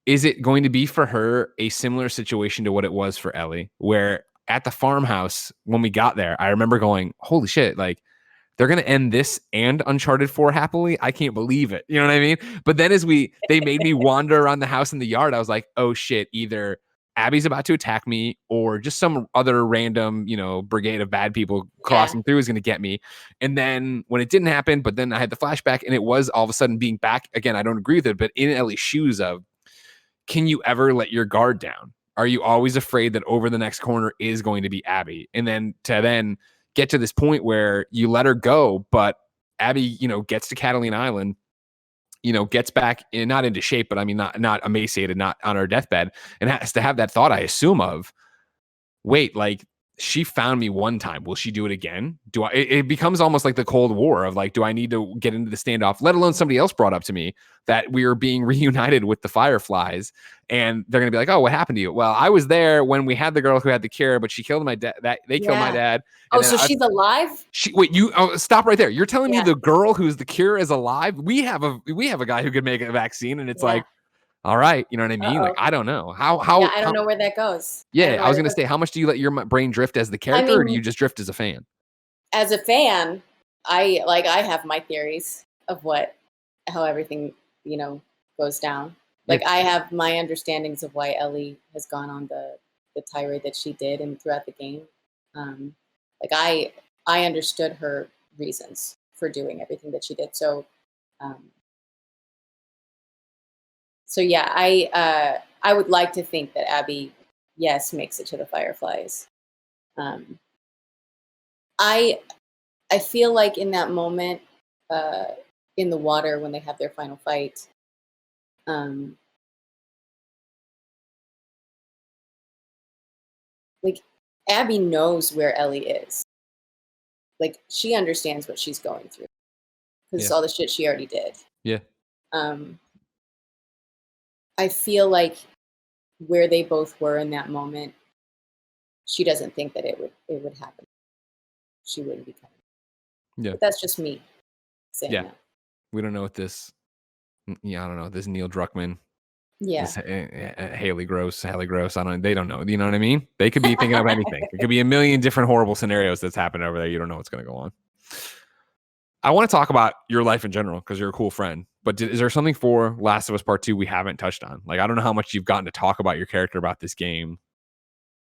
is it going to be for her a similar situation to what it was for Ellie, where at the farmhouse, when we got there, I remember going, holy shit, like, they're going to end this and Uncharted 4 happily? I can't believe it. You know what I mean? But then as they made me wander around the house in the yard, I was like, oh shit, either Abby's about to attack me, or just some other random, brigade of bad people crossing through is going to get me. And then when it didn't happen, but then I had the flashback and it was all of a sudden being back again. I don't agree with it, but in Ellie's shoes of, can you ever let your guard down? Are you always afraid that over the next corner is going to be Abby? And then to get to this point where you let her go, but Abby, gets to Catalina Island, gets back not into shape, but I mean, not emaciated, not on her deathbed, and has to have that thought, I assume, of, wait, like, she found me one time. Will she do it again? It becomes almost like the Cold War of like, do I need to get into the standoff? Let alone somebody else brought up to me that we are being reunited with the Fireflies, and they're going to be like, oh, what happened to you? Well, I was there when we had the girl who had the cure, but she killed my dad. They killed my dad. Oh, so she's alive? Stop right there. You're telling me the girl who's the cure is alive? We have a guy who could make a vaccine, and it's like, all right, you know what I mean? Like, I don't know how. I don't know where that goes. Yeah, I was gonna say, how much do you let your brain drift as the character, or do you just drift as a fan? As a fan, I have my theories of how everything goes down. Like, I have my understandings of why Ellie has gone on the tirade that she did and throughout the game. Like, I understood her reasons for doing everything that she did. So. So yeah, I would like to think that Abby, yes, makes it to the Fireflies. I feel like in that moment, in the water when they have their final fight, like, Abby knows where Ellie is. Like, she understands what she's going through because it's all the shit she already did. Yeah. I feel like where they both were in that moment, she doesn't think that it would happen. She wouldn't be coming. Yeah. But that's just me saying that. We don't know what this. Yeah, I don't know. This Neil Druckmann. Yeah. This, Haley Gross. They don't know. You know what I mean? They could be thinking of anything. It could be a million different horrible scenarios that's happened over there. You don't know what's going to go on. I want to talk about your life in general because you're a cool friend. But is there something for Last of Us Part 2 we haven't touched on? Like, I don't know how much you've gotten to talk about your character about this game.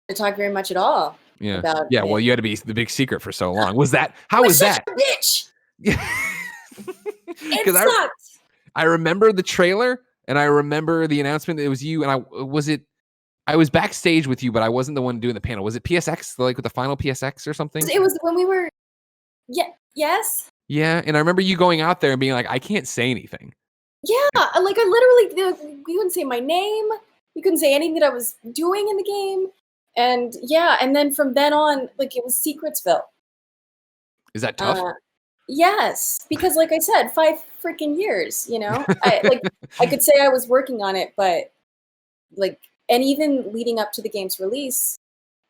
To talk very much at all. Yeah. Well, you had to be the big secret for so long. How was that? Bitch. It sucked. I remember the trailer and I remember the announcement that it was you. And I was backstage with you, but I wasn't the one doing the panel. Was it PSX, like with the final PSX or something? It was when we were. Yeah. Yes. Yeah, and I remember you going out there and being like, I can't say anything. Yeah, like, I literally, you couldn't say my name. You couldn't say anything that I was doing in the game. And and then from then on, like, it was Secretsville. Is that tough? Yes, because like I said, 5 freaking years, I could say I was working on it, but like, and even leading up to the game's release,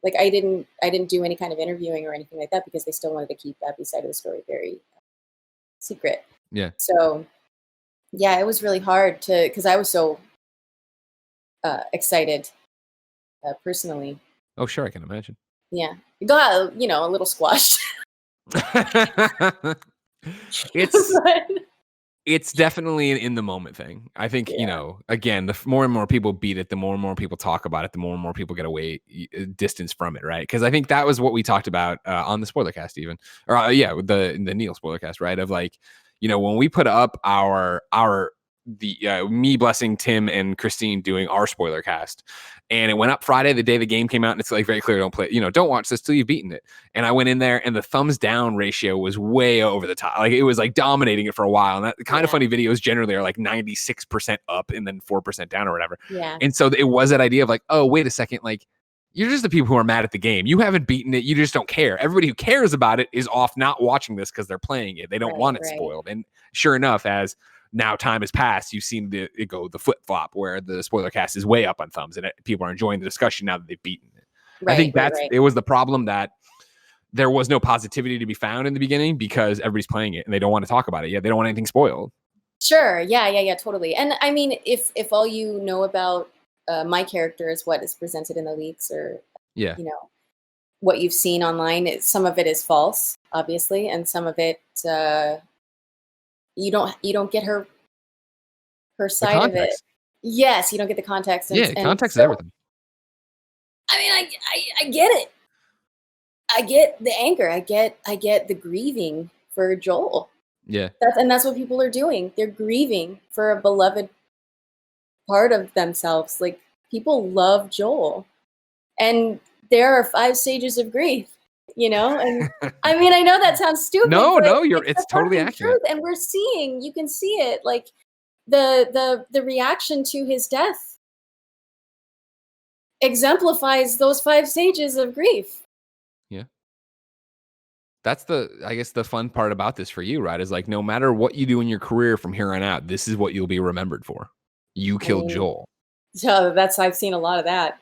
like, I didn't do any kind of interviewing or anything like that because they still wanted to keep Abby's side of the story very secret. Yeah. So, yeah, it was really hard because I was so excited personally. Oh, sure, I can imagine. Yeah, it got a little squashed. It's definitely an in the moment thing. I think, again, the more and more people beat it, the more and more people talk about it, the more and more people get away distance from it, right? Because I think that was what we talked about on the spoiler cast, even, or the Neil spoiler cast, right? Of like, when we put up me blessing Tim and Christine doing our spoiler cast, and it went up Friday, the day the game came out, and it's like very clear, don't watch this till you've beaten it. And I went in there and the thumbs down ratio was way over the top. Like, it was like dominating it for a while. And that kind of funny videos generally are like 96% up and then 4% down or whatever. Yeah. And so it was that idea of like, oh, wait a second, like, you're just the people who are mad at the game. You haven't beaten it. You just don't care. Everybody who cares about it is off not watching this because they're playing it. They don't want it spoiled. And sure enough, as now time has passed, you've seen it go the flip flop where the spoiler cast is way up on thumbs and people are enjoying the discussion now that they've beaten it. I think it was the problem, that there was no positivity to be found in the beginning because everybody's playing it and they don't want to talk about it yet. They don't want anything spoiled. Sure. Yeah, totally. And I mean, if all you know about my character is what is presented in the leaks, or what you've seen online, some of it is false, obviously, and some of it you don't get her side of it. Yes, you don't get the context. Context is everything. I mean, I get it. I get the anger. I get the grieving for Joel. Yeah. That's what people are doing. They're grieving for a beloved part of themselves. Like, people love Joel. And there are 5 stages of grief, and I mean, I know that sounds stupid. No, but it's totally accurate. truth, and you can see it, like the reaction to his death exemplifies those 5 stages of grief. Yeah. That's I guess the fun part about this for you, right? Is like, no matter what you do in your career from here on out, this is what you'll be remembered for. You killed Joel. So I've seen a lot of that.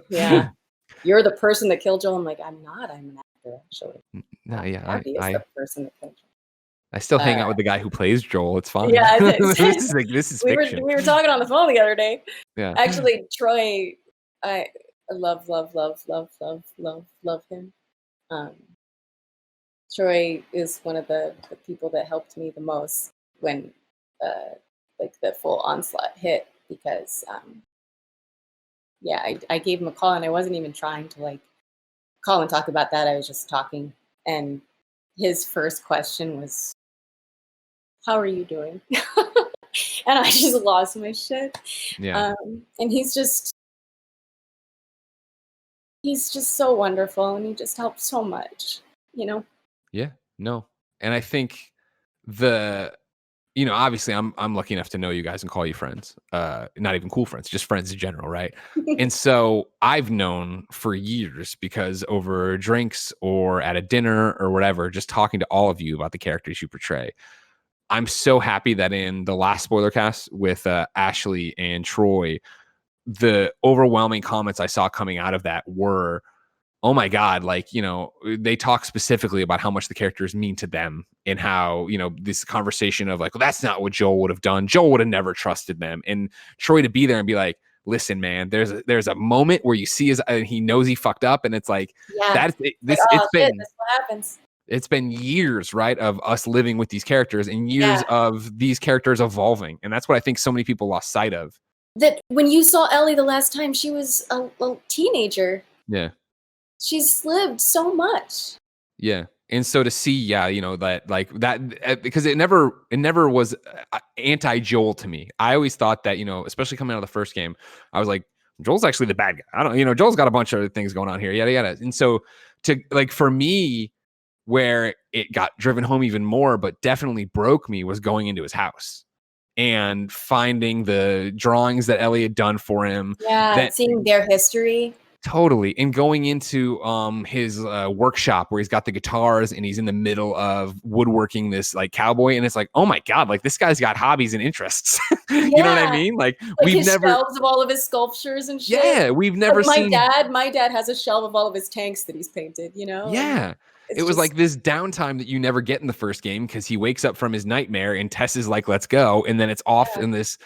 Yeah. You're the person that killed Joel. I'm like, I'm not. I'm an actor, actually. No, yeah. Abby is the person that killed Joel. I still hang out with the guy who plays Joel. It's fine. Yeah, this is fiction. We were talking on the phone the other day. Yeah. Actually, Troy, I love him. Troy is one of the people that helped me the most when like the full onslaught hit, because I gave him a call, and I wasn't even trying to like call and talk about that. I was just talking, and his first question was, "How are you doing?" And I just lost my shit. Yeah. And he's just so wonderful, and he just helps so much, Yeah. No. And I think obviously I'm lucky enough to know you guys and call you friends. Not even cool friends, just friends in general, right? And so I've known for years, because over drinks or at a dinner or whatever, just talking to all of you about the characters you portray. I'm so happy that in the last spoiler cast with Ashley and Troy, the overwhelming comments I saw coming out of that were, oh my God, like, they talk specifically about how much the characters mean to them, and how, this conversation of like, well, that's not what Joel would have done. Joel would have never trusted them. And Troy to be there and be like, listen, man, there's a moment where you see he knows he fucked up. And it's like, that's it. That's what happens. It's been years, right, of us living with these characters, and years of these characters evolving. And that's what I think so many people lost sight of. That when you saw Ellie the last time, she was a teenager. Yeah. She's lived so much. Yeah. And so to see, that like that, because it never was anti-Joel to me. I always thought that, especially coming out of the first game, I was like, Joel's actually the bad guy. I don't, Joel's got a bunch of other things going on here, yada, yada. And so to like, for me, where it got driven home even more, but definitely broke me, was going into his house and finding the drawings that Ellie had done for him. Yeah, seeing their history. Totally. And going into his workshop where he's got the guitars and he's in the middle of woodworking this like cowboy, and it's like, oh my God, like this guy's got hobbies and interests. You know what I mean? Like we've his never shelves of all of his sculptures and shit. Yeah, we've never seen. My dad has a shelf of all of his tanks that he's painted, Yeah. It was like this downtime that you never get in the first game, because he wakes up from his nightmare and Tess is like, let's go. And then it's off in this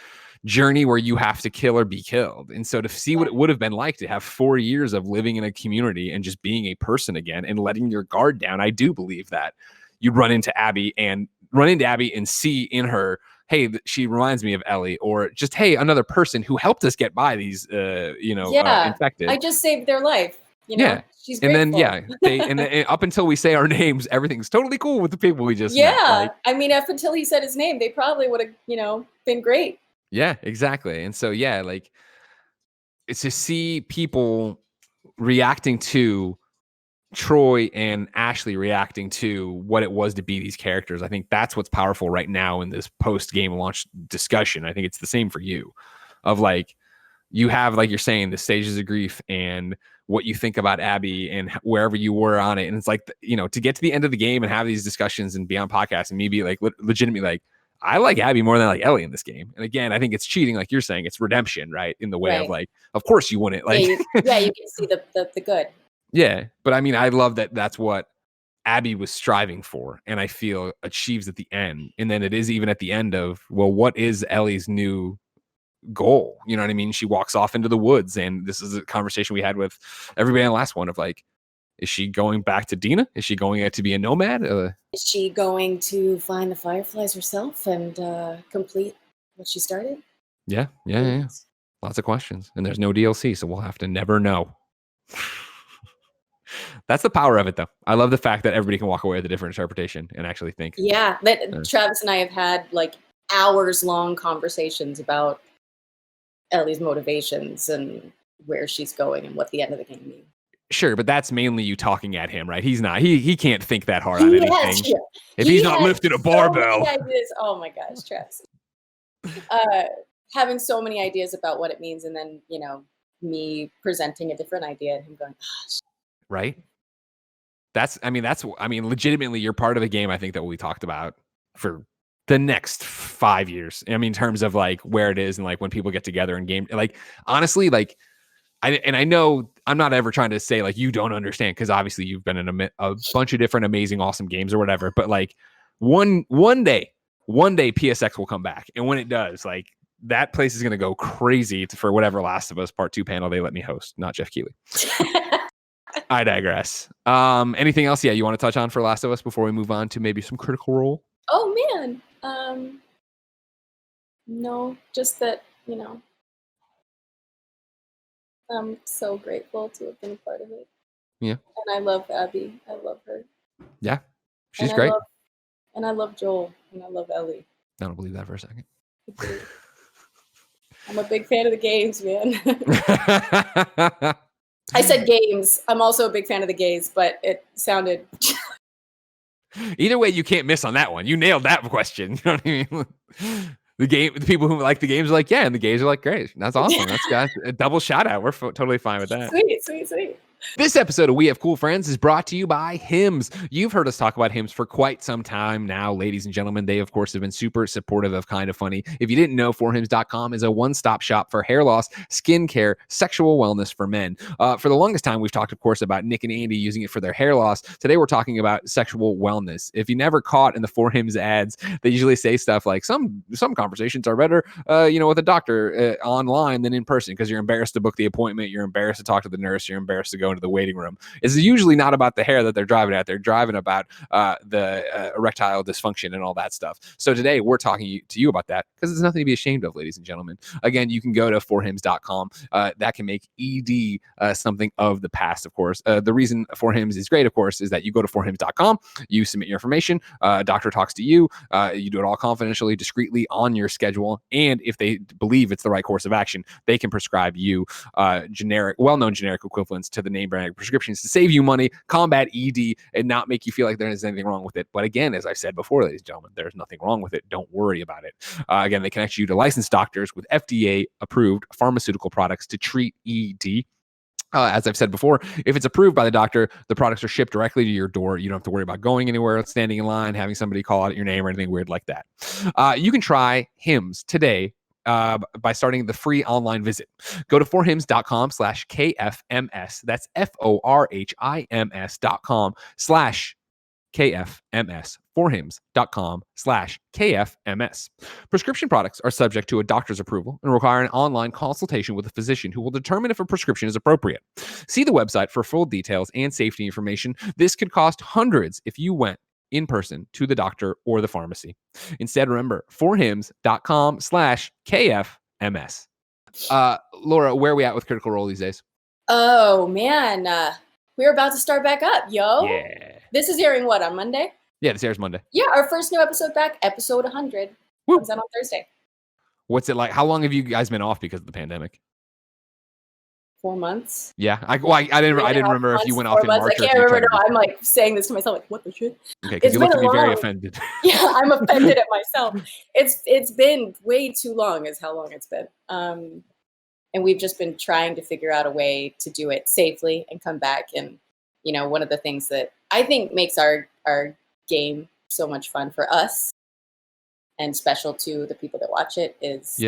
journey where you have to kill or be killed. And so to see what it would have been like to have 4 years of living in a community and just being a person again and letting your guard down, I do believe that you'd run into Abby and see in her, hey, she reminds me of Ellie, or just, hey, another person who helped us get by these, infected. I just saved their life. Yeah. She's grateful. And then, and up until we say our names, everything's totally cool with the people we just met. Like, I mean, up until he said his name, they probably would have, been great. Yeah, exactly. And so, like, it's to see people reacting to Troy and Ashley reacting to what it was to be these characters. I think that's what's powerful right now in this post-game launch discussion. I think it's the same for you, of like, you have, like you're saying, the stages of grief and what you think about Abby and wherever you were on it. And it's like, to get to the end of the game and have these discussions and be on podcasts and me be like, legitimately like, I like Abby more than I like Ellie in this game. And again, I think it's cheating, like you're saying, it's redemption, right? In the way of like, of course you wouldn't like. You can see the good. Yeah, but I mean, I love that that's what Abby was striving for, and I feel achieves at the end. And then it is even at the end of, well, what is Ellie's new goal? You know what I mean? She walks off into the woods, and this is a conversation we had with everybody in the last one of like, is she going back to Dina? Is she going to be a nomad? Is she going to find the fireflies herself and complete what she started? Yeah. Lots of questions, and there's no DLC, so we'll have to never know. That's the power of it, though. I love the fact that everybody can walk away with a different interpretation and actually think. Yeah, Travis and I have had like hours-long conversations about Ellie's motivations and where she's going and what the end of the game means. Sure, but that's mainly you talking at him, right? He's not. He can't think that hard on anything. If he's not lifting a barbell. Oh my gosh, Travis. Having so many ideas about what it means, and then me presenting a different idea and him going, right. That's legitimately you're part of the game. I think that we talked about for the next 5 years. I mean, in terms of like where it is and like when people get together and game, like honestly, like I know I'm not ever trying to say like you don't understand, because obviously you've been in a bunch of different amazing, awesome games or whatever. But like one day PSX will come back, and when it does, like that place is going to go crazy for whatever Last of Us Part 2 panel they let me host, not Jeff Keighley. I digress. Anything else? Yeah, you want to touch on for Last of Us before we move on to maybe some Critical Role? Oh man, no, just that I'm so grateful to have been a part of it. Yeah, and I love Abby. I love her. Yeah, she's great. And I love Joel, and I love Ellie. I don't believe that for a second. I'm a big fan of the games, man. I said games. I'm also a big fan of the gays, but it sounded... Either way, you can't miss on that one. You nailed that question. You know what I mean? The people who like the games are like, yeah, and the gays are like, great. That's awesome. That's a double shout out. We're totally fine with that. Sweet. This episode of We Have Cool Friends is brought to you by Hims. You've heard us talk about Hims for quite some time now, ladies and gentlemen. They, of course, have been super supportive of Kind of Funny. If you didn't know, forhims.com is a one-stop shop for hair loss, skincare, sexual wellness for men. For the longest time, we've talked, of course, about Nick and Andy using it for their hair loss. Today, we're talking about sexual wellness. If you never caught in the For Hims ads, they usually say stuff like some conversations are better, with a doctor online than in person, because you're embarrassed to book the appointment, you're embarrassed to talk to the nurse, you're embarrassed to go into the waiting room. It's usually not about the hair that they're driving at. They're driving about the erectile dysfunction and all that stuff. So today we're talking to you about that, because there's nothing to be ashamed of, ladies and gentlemen. Again, you can go to forhims.com. That can make ED something of the past, of course. The reason For Hims is great, of course, is that you go to forhims.com, you submit your information, a doctor talks to you, you do it all confidentially, discreetly on your schedule, and if they believe it's the right course of action, they can prescribe you well-known generic equivalents to the name brand prescriptions to save you money, combat ED, and not make you feel like there's anything wrong with it. But again, as I said before, ladies and gentlemen, there's nothing wrong with it. Don't worry about it. Again, they connect you to licensed doctors with FDA-approved pharmaceutical products to treat ED. As I've said before, if it's approved by the doctor, the products are shipped directly to your door. You don't have to worry about going anywhere, standing in line, having somebody call out your name or anything weird like that. You can try Hims today by starting the free online visit. Go to forhims.com/KFMS. That's forhims.com/KFMS. forhims.com/KFMS. Prescription products are subject to a doctor's approval and require an online consultation with a physician who will determine if a prescription is appropriate. See the website for full details and safety information. This could cost hundreds if you went in person to the doctor or the pharmacy. Instead, remember, forhims.com/KFMS. Laura, where are we at with Critical Role these days? Oh, man. We're about to start back up, yo. Yeah. This is airing what, on Monday? Yeah, this airs Monday. Yeah, our first new episode back, episode 100. Woo. Comes out on Thursday. What's it like? How long have you guys been off because of the pandemic? 4 months. Yeah, I didn't remember if you went off in March. I can't remember. No, I'm like saying this to myself, like, what the shit? Okay, because you look at me very offended. Yeah, I'm offended at myself. It's been way too long, is how long it's been. And we've just been trying to figure out a way to do it safely and come back. And one of the things that I think makes our game so much fun for us and special to the people that watch it is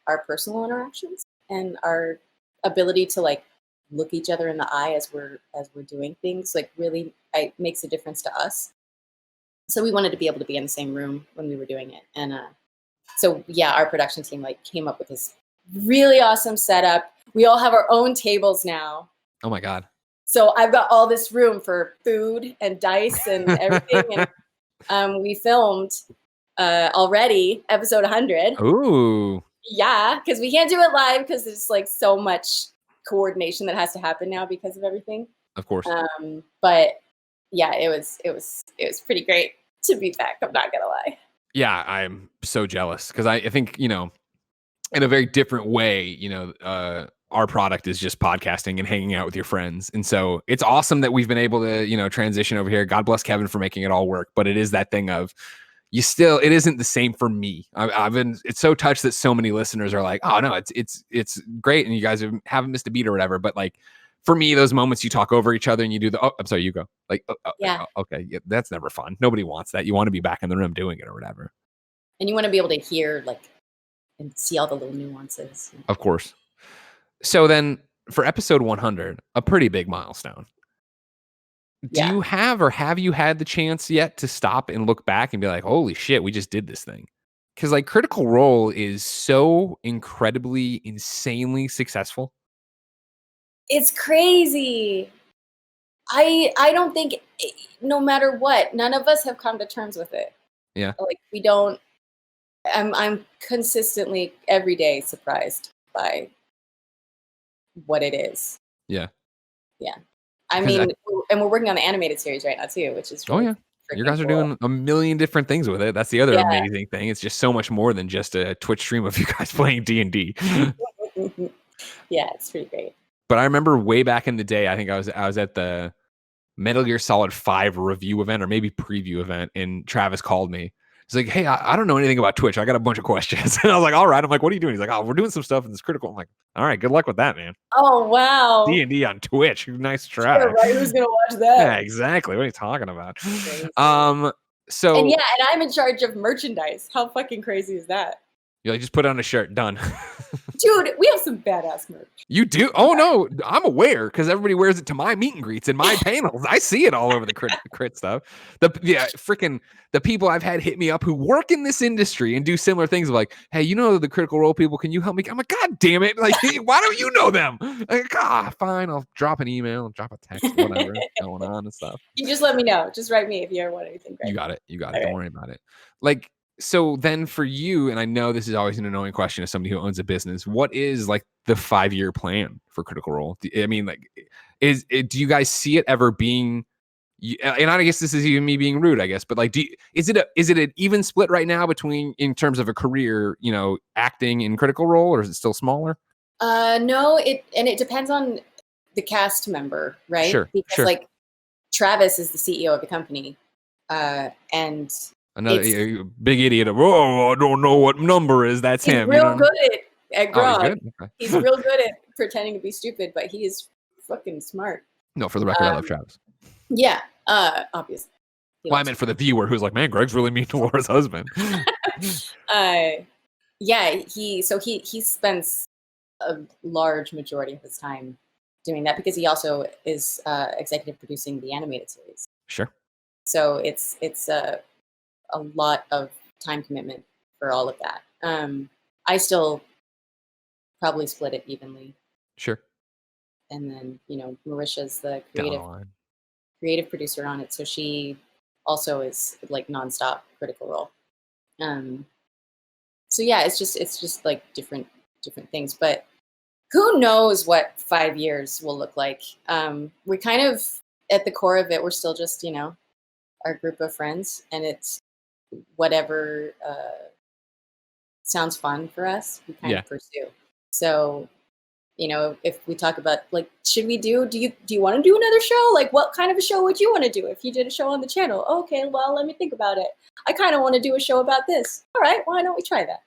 our personal interactions and our ability to like look each other in the eye as we're doing things. Like really, it makes a difference to us. So we wanted to be able to be in the same room when we were doing it, and so yeah, our production team like came up with this really awesome setup. We all have our own tables now. Oh my god! So I've got all this room for food and dice and everything, and we filmed already episode 100. Ooh. Yeah, because we can't do it live because there's like so much coordination that has to happen now because of everything. Of course. But yeah, it was pretty great to be back. I'm not gonna lie. Yeah, I'm so jealous because I think, in a very different way, our product is just podcasting and hanging out with your friends. And so it's awesome that we've been able to, transition over here. God bless Kevin for making it all work. But it is that thing of it isn't the same for me. It's so touched that so many listeners are like, oh no, it's great. And you guys haven't missed a beat or whatever. But like for me, those moments you talk over each other and you do I'm sorry, you go like, yeah. Okay. Yeah, that's never fun. Nobody wants that. You want to be back in the room doing it or whatever. And you want to be able to hear and see all the little nuances. Of course. So then for episode 100, a pretty big milestone. Do you have you had the chance yet to stop and look back and be like, holy shit, we just did this thing? Because like Critical Role is so incredibly, insanely successful. It's crazy. I don't think, no matter what, none of us have come to terms with it. Yeah. Like we don't. I'm consistently every day surprised by what it is. Yeah. Yeah. I mean, and we're working on the animated series right now too, which is really you guys are doing a million different things with it. That's the other amazing thing. It's just so much more than just a Twitch stream of you guys playing D&D. Yeah, it's pretty great. But I remember way back in the day, I think I was at the Metal Gear Solid 5 review event or maybe preview event, and Travis called me. He's like, hey, I don't know anything about Twitch. I got a bunch of questions. And I was like, all right. I'm like, what are you doing? He's like, oh, we're doing some stuff in this Critical. I'm like, all right, good luck with that, man. Oh, wow. D&D on Twitch. Nice try. Yeah, right? Who's going to watch that? Yeah, exactly. What are you talking about? Crazy. So. And I'm in charge of merchandise. How fucking crazy is that? You're like, just put on a shirt. Done. Dude, we have some badass merch. You do? Oh, no. I'm aware because everybody wears it to my meet and greets and my panels. I see it all over the crit stuff. The people I've had hit me up who work in this industry and do similar things like, hey, the Critical Role people, can you help me? I'm like, God damn it. Like, why don't you know them? Like, fine. I'll drop an email, drop a text, whatever going on and stuff. You just let me know. Just write me if you ever want anything. Great. You got it. Don't worry about it. Like, so then for you, and I know this is always an annoying question as somebody who owns a business, what is like the 5-year plan for Critical Role? I mean, like, do you guys see it ever being, and I guess this is even me being rude, I guess, but like, is it an even split right now between, in terms of a career, acting in Critical Role, or is it still smaller? No, it depends on the cast member, right? Sure. Because like Travis is the CEO of the company, and another big idiot of, I don't know what number is. That's he's him. Real good at Grog. He's real good at pretending to be stupid, but he is fucking smart. No, for the record, I love Travis. Yeah, obviously. Well, I meant for the viewer who's like, man, Greg's really mean to Laura's husband. Yeah, he spends a large majority of his time doing that because he also is executive producing the animated series. Sure. So it's a lot of time commitment for all of that. I still probably split it evenly. Sure. And then, Marisha's the creative producer on it. So she also is like nonstop Critical Role. So yeah, it's just like different things, but who knows what 5 years will look like. We kind of, at the core of it, we're still just, our group of friends, and it's whatever sounds fun for us, we kind of pursue. So, if we talk about like, should we do you want to do another show? Like, what kind of a show would you want to do if you did a show on the channel? Okay, well, let me think about it. I kind of want to do a show about this. All right, why don't we try that?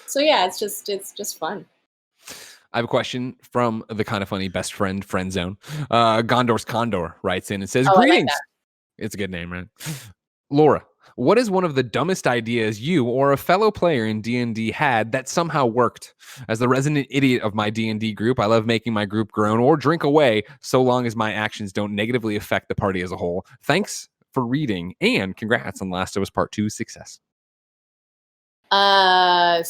So yeah, it's just fun. I have a question from the kind of funny best friend zone. Gondor's Condor writes in and says, greetings. Like, it's a good name, right? Laura, what is one of the dumbest ideas you or a fellow player in D&D had that somehow worked? As the resident idiot of my D&D group, I love making my group groan or drink away so long as my actions don't negatively affect the party as a whole. Thanks for reading, and congrats on Last of Us Part 2 success. I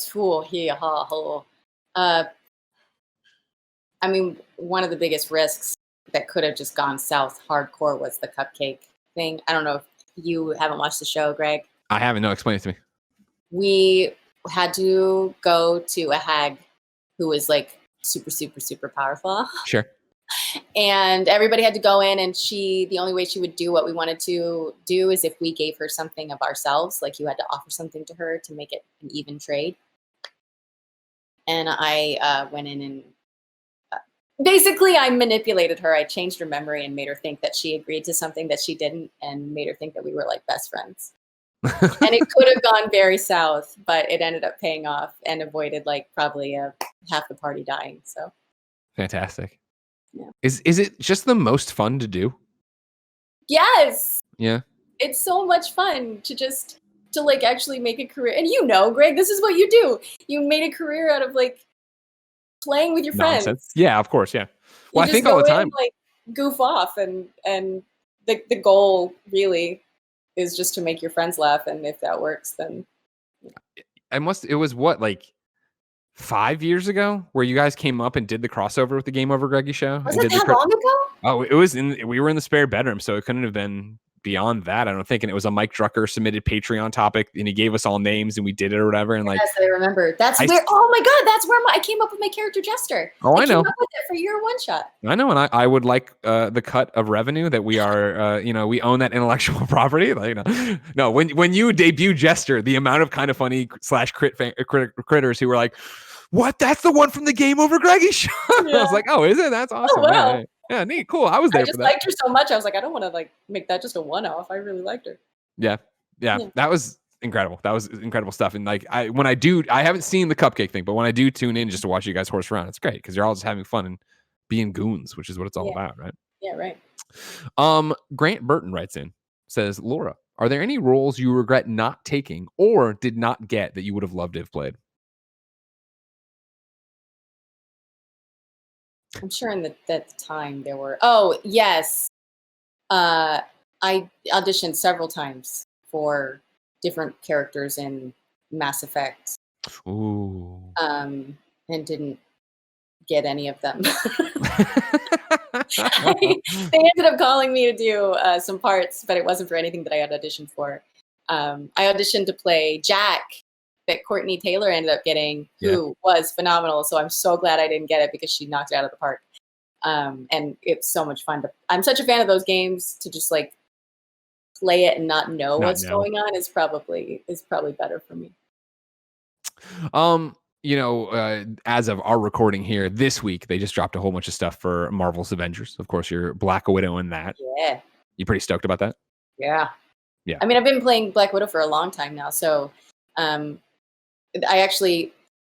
mean, one of the biggest risks that could have just gone south hardcore was the cupcake thing. I don't know if you haven't watched the show, Greg. I haven't. No, explain it to me. We had to go to a hag who was like super, super, super powerful. Sure. And everybody had to go in, and the only way she would do what we wanted to do is if we gave her something of ourselves. Like, you had to offer something to her to make it an even trade. And I went in and basically I manipulated her. I changed her memory and made her think that she agreed to something that she didn't, and made her think that we were like best friends. And it could have gone very south, but it ended up paying off and avoided like probably half the party dying. So fantastic. Yeah. Is it just the most fun to do? Yes. Yeah. It's so much fun to like actually make a career. And Greg, this is what you do. You made a career out of like playing with your friends. Yeah, of course. Yeah. Well, I think all the time, like goof off, and the goal really is just to make your friends laugh. And if that works, then it was what, like 5 years ago where you guys came up and did the crossover with the Game Over Greggy show? Was it that long ago? Oh, we were in the spare bedroom, so it couldn't have been beyond that, I don't think. And it was a Mike Drucker submitted Patreon topic, and he gave us all names, and we did it or whatever. And yes, I remember. That's where. Oh my god, that's where I came up with my character Jester. Oh, I know. Came up with it for your one shot. I know, and I would like the cut of revenue that we are. We own that intellectual property. Like, no, when you debut Jester, the amount of kind of funny / critters who were like, "What? That's the one from the Game Over Greggy show." Yeah. I was like, "Oh, is it? That's awesome." Oh, wow. Yeah, neat, cool. I was there. I just liked her so much. I was like, I don't want to like make that just a one-off. I really liked her. Yeah. That was incredible. That was incredible stuff. And like, I haven't seen the cupcake thing, but when I do tune in just to watch you guys horse around, it's great because you're all just having fun and being goons, which is what it's all about, right? Yeah, right. Grant Burton writes in, says, Laura, are there any roles you regret not taking or did not get that you would have loved to have played? I'm sure at the time there were. Oh, yes. I auditioned several times for different characters in Mass Effect. Ooh. And didn't get any of them. They ended up calling me to do some parts, but it wasn't for anything that I had auditioned for. I auditioned to play Jack, that Courtney Taylor ended up getting, who was phenomenal. So I'm so glad I didn't get it because she knocked it out of the park. And it's so much fun. I'm such a fan of those games to just like play it and not know what's going on is probably better for me. As of our recording here this week, they just dropped a whole bunch of stuff for Marvel's Avengers. Of course, you're Black Widow in that. Yeah. You pretty stoked about that? Yeah. Yeah. I mean, I've been playing Black Widow for a long time now, so I actually,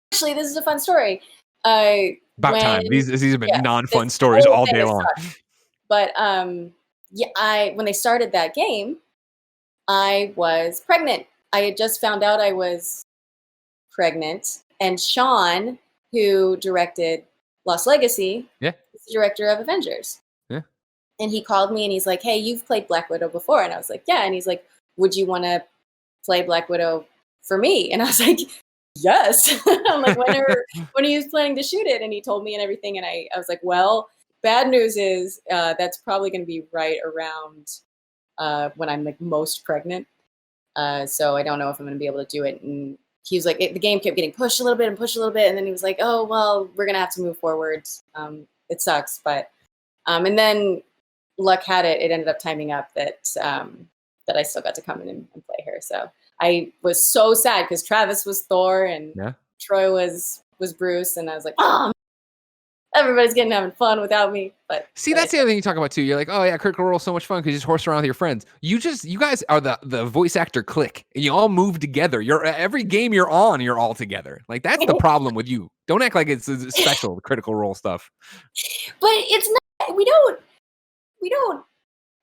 this is a fun story. About time. These have been non-fun stories all day long. But when they started that game, I was pregnant. I had just found out I was pregnant, and Sean, who directed Lost Legacy, is the director of Avengers. Yeah. And he called me and he's like, "Hey, you've played Black Widow before?" And I was like, "Yeah." And he's like, "Would you want to play Black Widow for me?" And I was like, "Yes." I'm like, when are you planning to shoot it? And he told me and everything. And I was like, well, bad news is that's probably going to be right around when I'm like most pregnant. So I don't know if I'm going to be able to do it. And he was like, the game kept getting pushed a little bit. And then he was like, "Oh, well, we're going to have to move forward. It sucks." But, and then luck had it, it ended up timing up that I still got to come in and play her. So I was so sad because Travis was Thor and Troy was Bruce, and I was like, "Oh, everybody's having fun without me." But that's the other thing you talk about too. You're like, "Oh yeah, Critical Role is so much fun because you just horse around with your friends." You guys are the voice actor clique, and you all move together. Every game you're on, you're all together. Like that's the problem with you. Don't act like it's special Critical Role stuff. But it's not. We don't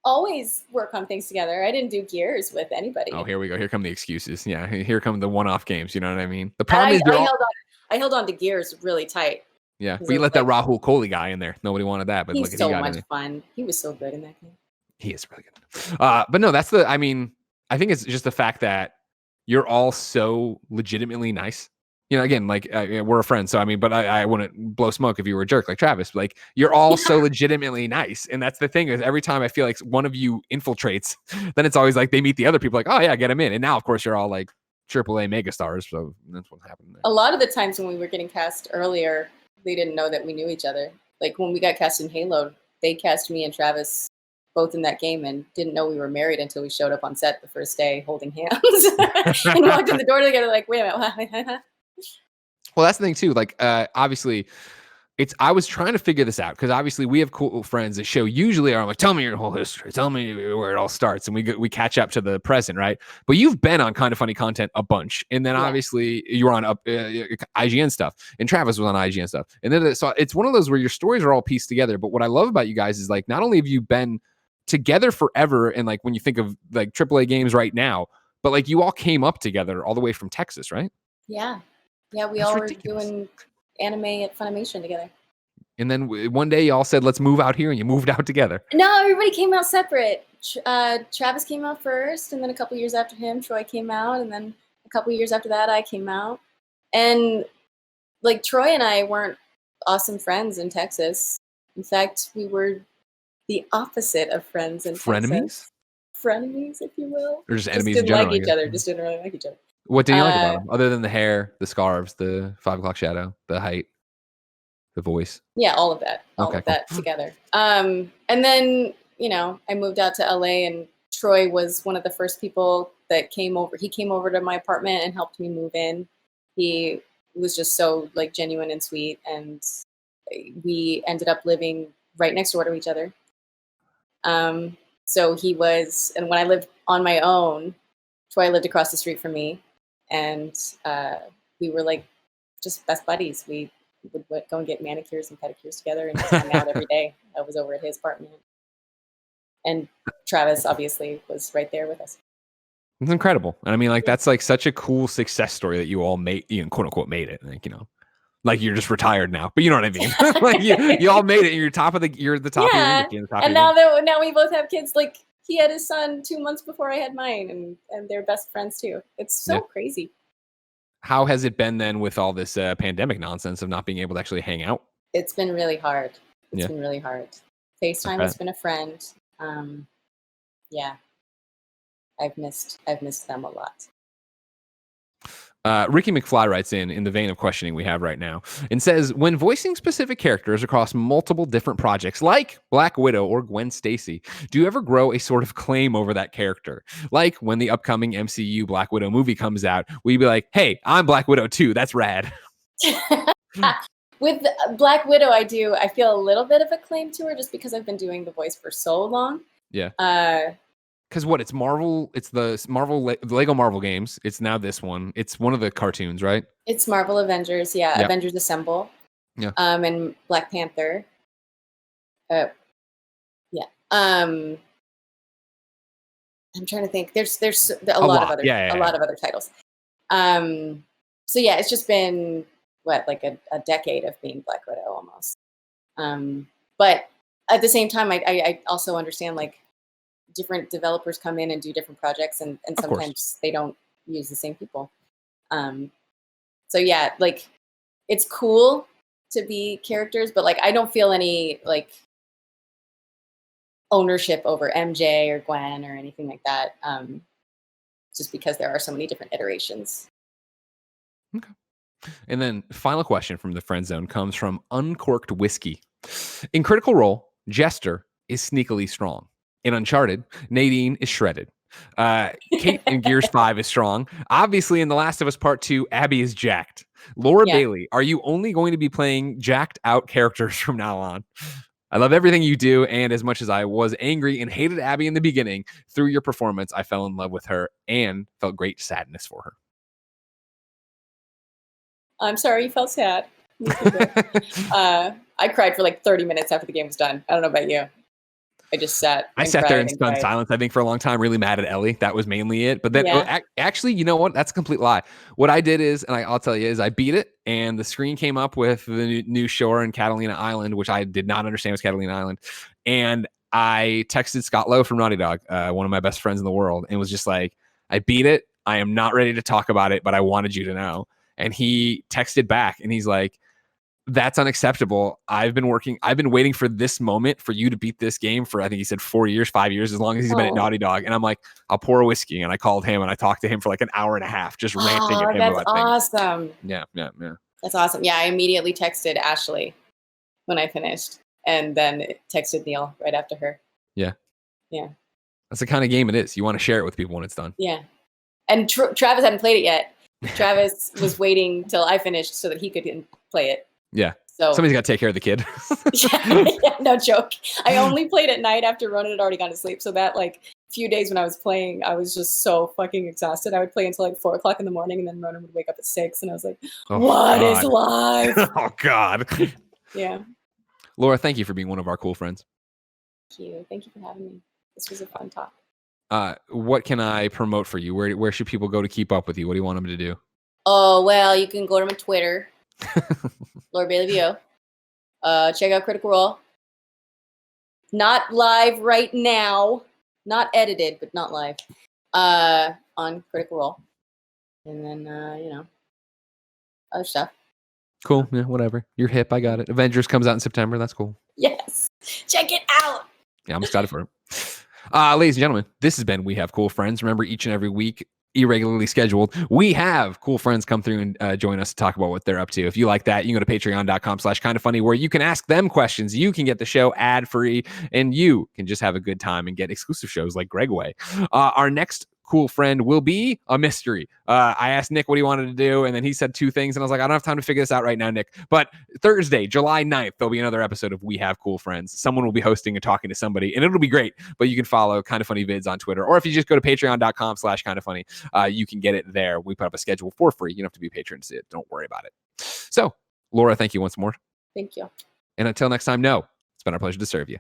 always work on things together. I didn't do Gears with anybody. Oh, here we go. Here come the excuses. Yeah, here come the one-off games. You know what I mean? The problem is I held on to Gears really tight. Yeah, but you let that Rahul Kohli guy in there. Nobody wanted that, but he's so much fun. He was so good in that game. He is really good. But no, I think it's just the fact that you're all so legitimately nice. Again, like we're a friend, so but I wouldn't blow smoke if you were a jerk like Travis. Like you're all so legitimately nice, and that's the thing is every time I feel like one of you infiltrates, then it's always like they meet the other people, like, "Oh yeah, get him in." And now, of course, you're all like AAA megastars. So that's what happened there. A lot of the times when we were getting cast earlier, they didn't know that we knew each other. Like when we got cast in Halo, they cast me and Travis both in that game and didn't know we were married until we showed up on set the first day holding hands and walked in the door together like, wait a minute. Well, that's the thing too. Like, obviously, I was trying to figure this out because obviously we have cool friends that show usually are like, tell me your whole history, tell me where it all starts, and we catch up to the present, right? But you've been on Kind of Funny Content a bunch, and then obviously you were on IGN stuff, and Travis was on IGN stuff, and then so it's one of those where your stories are all pieced together. But what I love about you guys is like not only have you been together forever, and like when you think of like AAA games right now, but like you all came up together all the way from Texas, right? Yeah, we all were doing anime at Funimation together. And then one day y'all said, let's move out here, and you moved out together. No, everybody came out separate. Travis came out first, and then a couple years after him, Troy came out, and then a couple years after that, I came out. And like Troy and I weren't awesome friends in Texas. In fact, we were the opposite of friends in Texas. Frenemies, if you will. Or just enemies didn't in general, like each other. Just didn't really like each other. What did you like about them? Other than the hair, the scarves, the 5 o'clock shadow, the height, the voice? Yeah, all of that. All of that together. And then, I moved out to LA, and Troy was one of the first people that came over. He came over to my apartment and helped me move in. He was just so like genuine and sweet, and we ended up living right next door to each other. So he was, and when I lived on my own, Troy lived across the street from me, and we were like just best buddies. We would go and get manicures and pedicures together and just hang out every day. I was over at his apartment. And Travis obviously was right there with us. It's incredible. And I mean, like, that's like such a cool success story that you all made, quote unquote, made it. Like, like you're just retired now, but you know what I mean? Like you all made it. You're the top of the industry. And now we both have kids. Like he had his son 2 months before I had mine, and they're best friends too. It's so crazy. How has it been then with all this pandemic nonsense of not being able to actually hang out? It's been really hard. It's been really hard. FaceTime has been a friend. I've missed them a lot. Ricky McFly writes in the vein of questioning we have right now, and says, when voicing specific characters across multiple different projects like Black Widow or Gwen Stacy, do you ever grow a sort of claim over that character? Like when the upcoming MCU Black Widow movie comes out, will you be like, hey, I'm Black Widow too, that's rad? With Black Widow, I feel a little bit of a claim to her just because I've been doing the voice for so long. Yeah. Because it's Marvel, it's the Lego Marvel games. It's now this one. It's one of the cartoons, right? It's Marvel Avengers, yeah. Avengers Assemble. Yeah. And Black Panther. I'm trying to think. There's a lot of other titles. So yeah, it's just been like a decade of being Black Widow almost. But at the same time, I also understand like different developers come in and do different projects, and sometimes they don't use the same people. So yeah, like it's cool to be characters, but like I don't feel any like ownership over MJ or Gwen or anything like that. Just because there are so many different iterations. Okay. And then final question from the friend zone comes from Uncorked Whiskey. In Critical Role, Jester is sneakily strong. In Uncharted, Nadine is shredded. Kate in Gears 5 is strong. Obviously, in The Last of Us Part 2, Abby is jacked. Laura Bailey, are you only going to be playing jacked out characters from now on? I love everything you do, and as much as I was angry and hated Abby in the beginning, through your performance, I fell in love with her and felt great sadness for her. I'm sorry you felt sad. I cried for like 30 minutes after the game was done. I don't know about you. I just sat. I sat there in stunned silence, I think, for a long time, really mad at Ellie. That was mainly it. But then, actually, you know what? That's a complete lie. What I did is, and I'll tell you, is I beat it, and the screen came up with the new shore in Catalina Island, which I did not understand was Catalina Island. And I texted Scott Lowe from Naughty Dog, one of my best friends in the world, and was just like, I beat it. I am not ready to talk about it, but I wanted you to know. And he texted back, and he's like, that's unacceptable. I've been waiting for this moment for you to beat this game for, I think he said 4 years, 5 years, as long as he's been at Naughty Dog. And I'm like, I'll pour a whiskey. And I called him and I talked to him for like an hour and a half, just ranting at him about awesome. things. Yeah. That's awesome. Yeah, I immediately texted Ashley when I finished and then texted Neil right after her. Yeah. Yeah. That's the kind of game it is. You want to share it with people when it's done. Yeah. And Travis hadn't played it yet. Travis was waiting till I finished so that he could play it. Yeah. So somebody's got to take care of the kid. yeah, no joke. I only played at night after Ronan had already gone to sleep. So that like few days when I was playing, I was just so fucking exhausted. I would play until like 4:00 in the morning, and then Ronan would wake up at 6, and I was like, "What is life?" Oh God. Yeah. Laura, thank you for being one of our cool friends. Thank you for having me. This was a fun talk. What can I promote for you? Where should people go to keep up with you? What do you want them to do? Oh, well, you can go to my Twitter, Laura Bailey VO. Check out Critical Role. Not live right now. Not edited, but not live. On Critical Role. And then, other stuff. Cool. Yeah, whatever. You're hip. I got it. Avengers comes out in September. That's cool. Yes. Check it out. Yeah, I'm excited for it. Ladies and gentlemen, this has been We Have Cool Friends. Remember, each and every week, irregularly scheduled, we have cool friends come through and join us to talk about what they're up to. If you like that, you can go to patreon.com/kindafunny, where you can ask them questions. You can get the show ad-free, and you can just have a good time and get exclusive shows like Greg Way. Our next cool friend will be a mystery. I asked Nick what he wanted to do, and then he said 2 things, and I was like, I don't have time to figure this out right now, Nick. But Thursday, July 9th, there'll be another episode of We Have Cool Friends. Someone will be hosting and talking to somebody, and it'll be great. But you can follow Kinda Funny Vids on Twitter, or if you just go to patreon.com/kindafunny, you can get it there. We put up a schedule for free. You don't have to be a patron to see it. Don't worry about it. So, Laura, thank you once more. Thank you. And until next time, it's been our pleasure to serve you.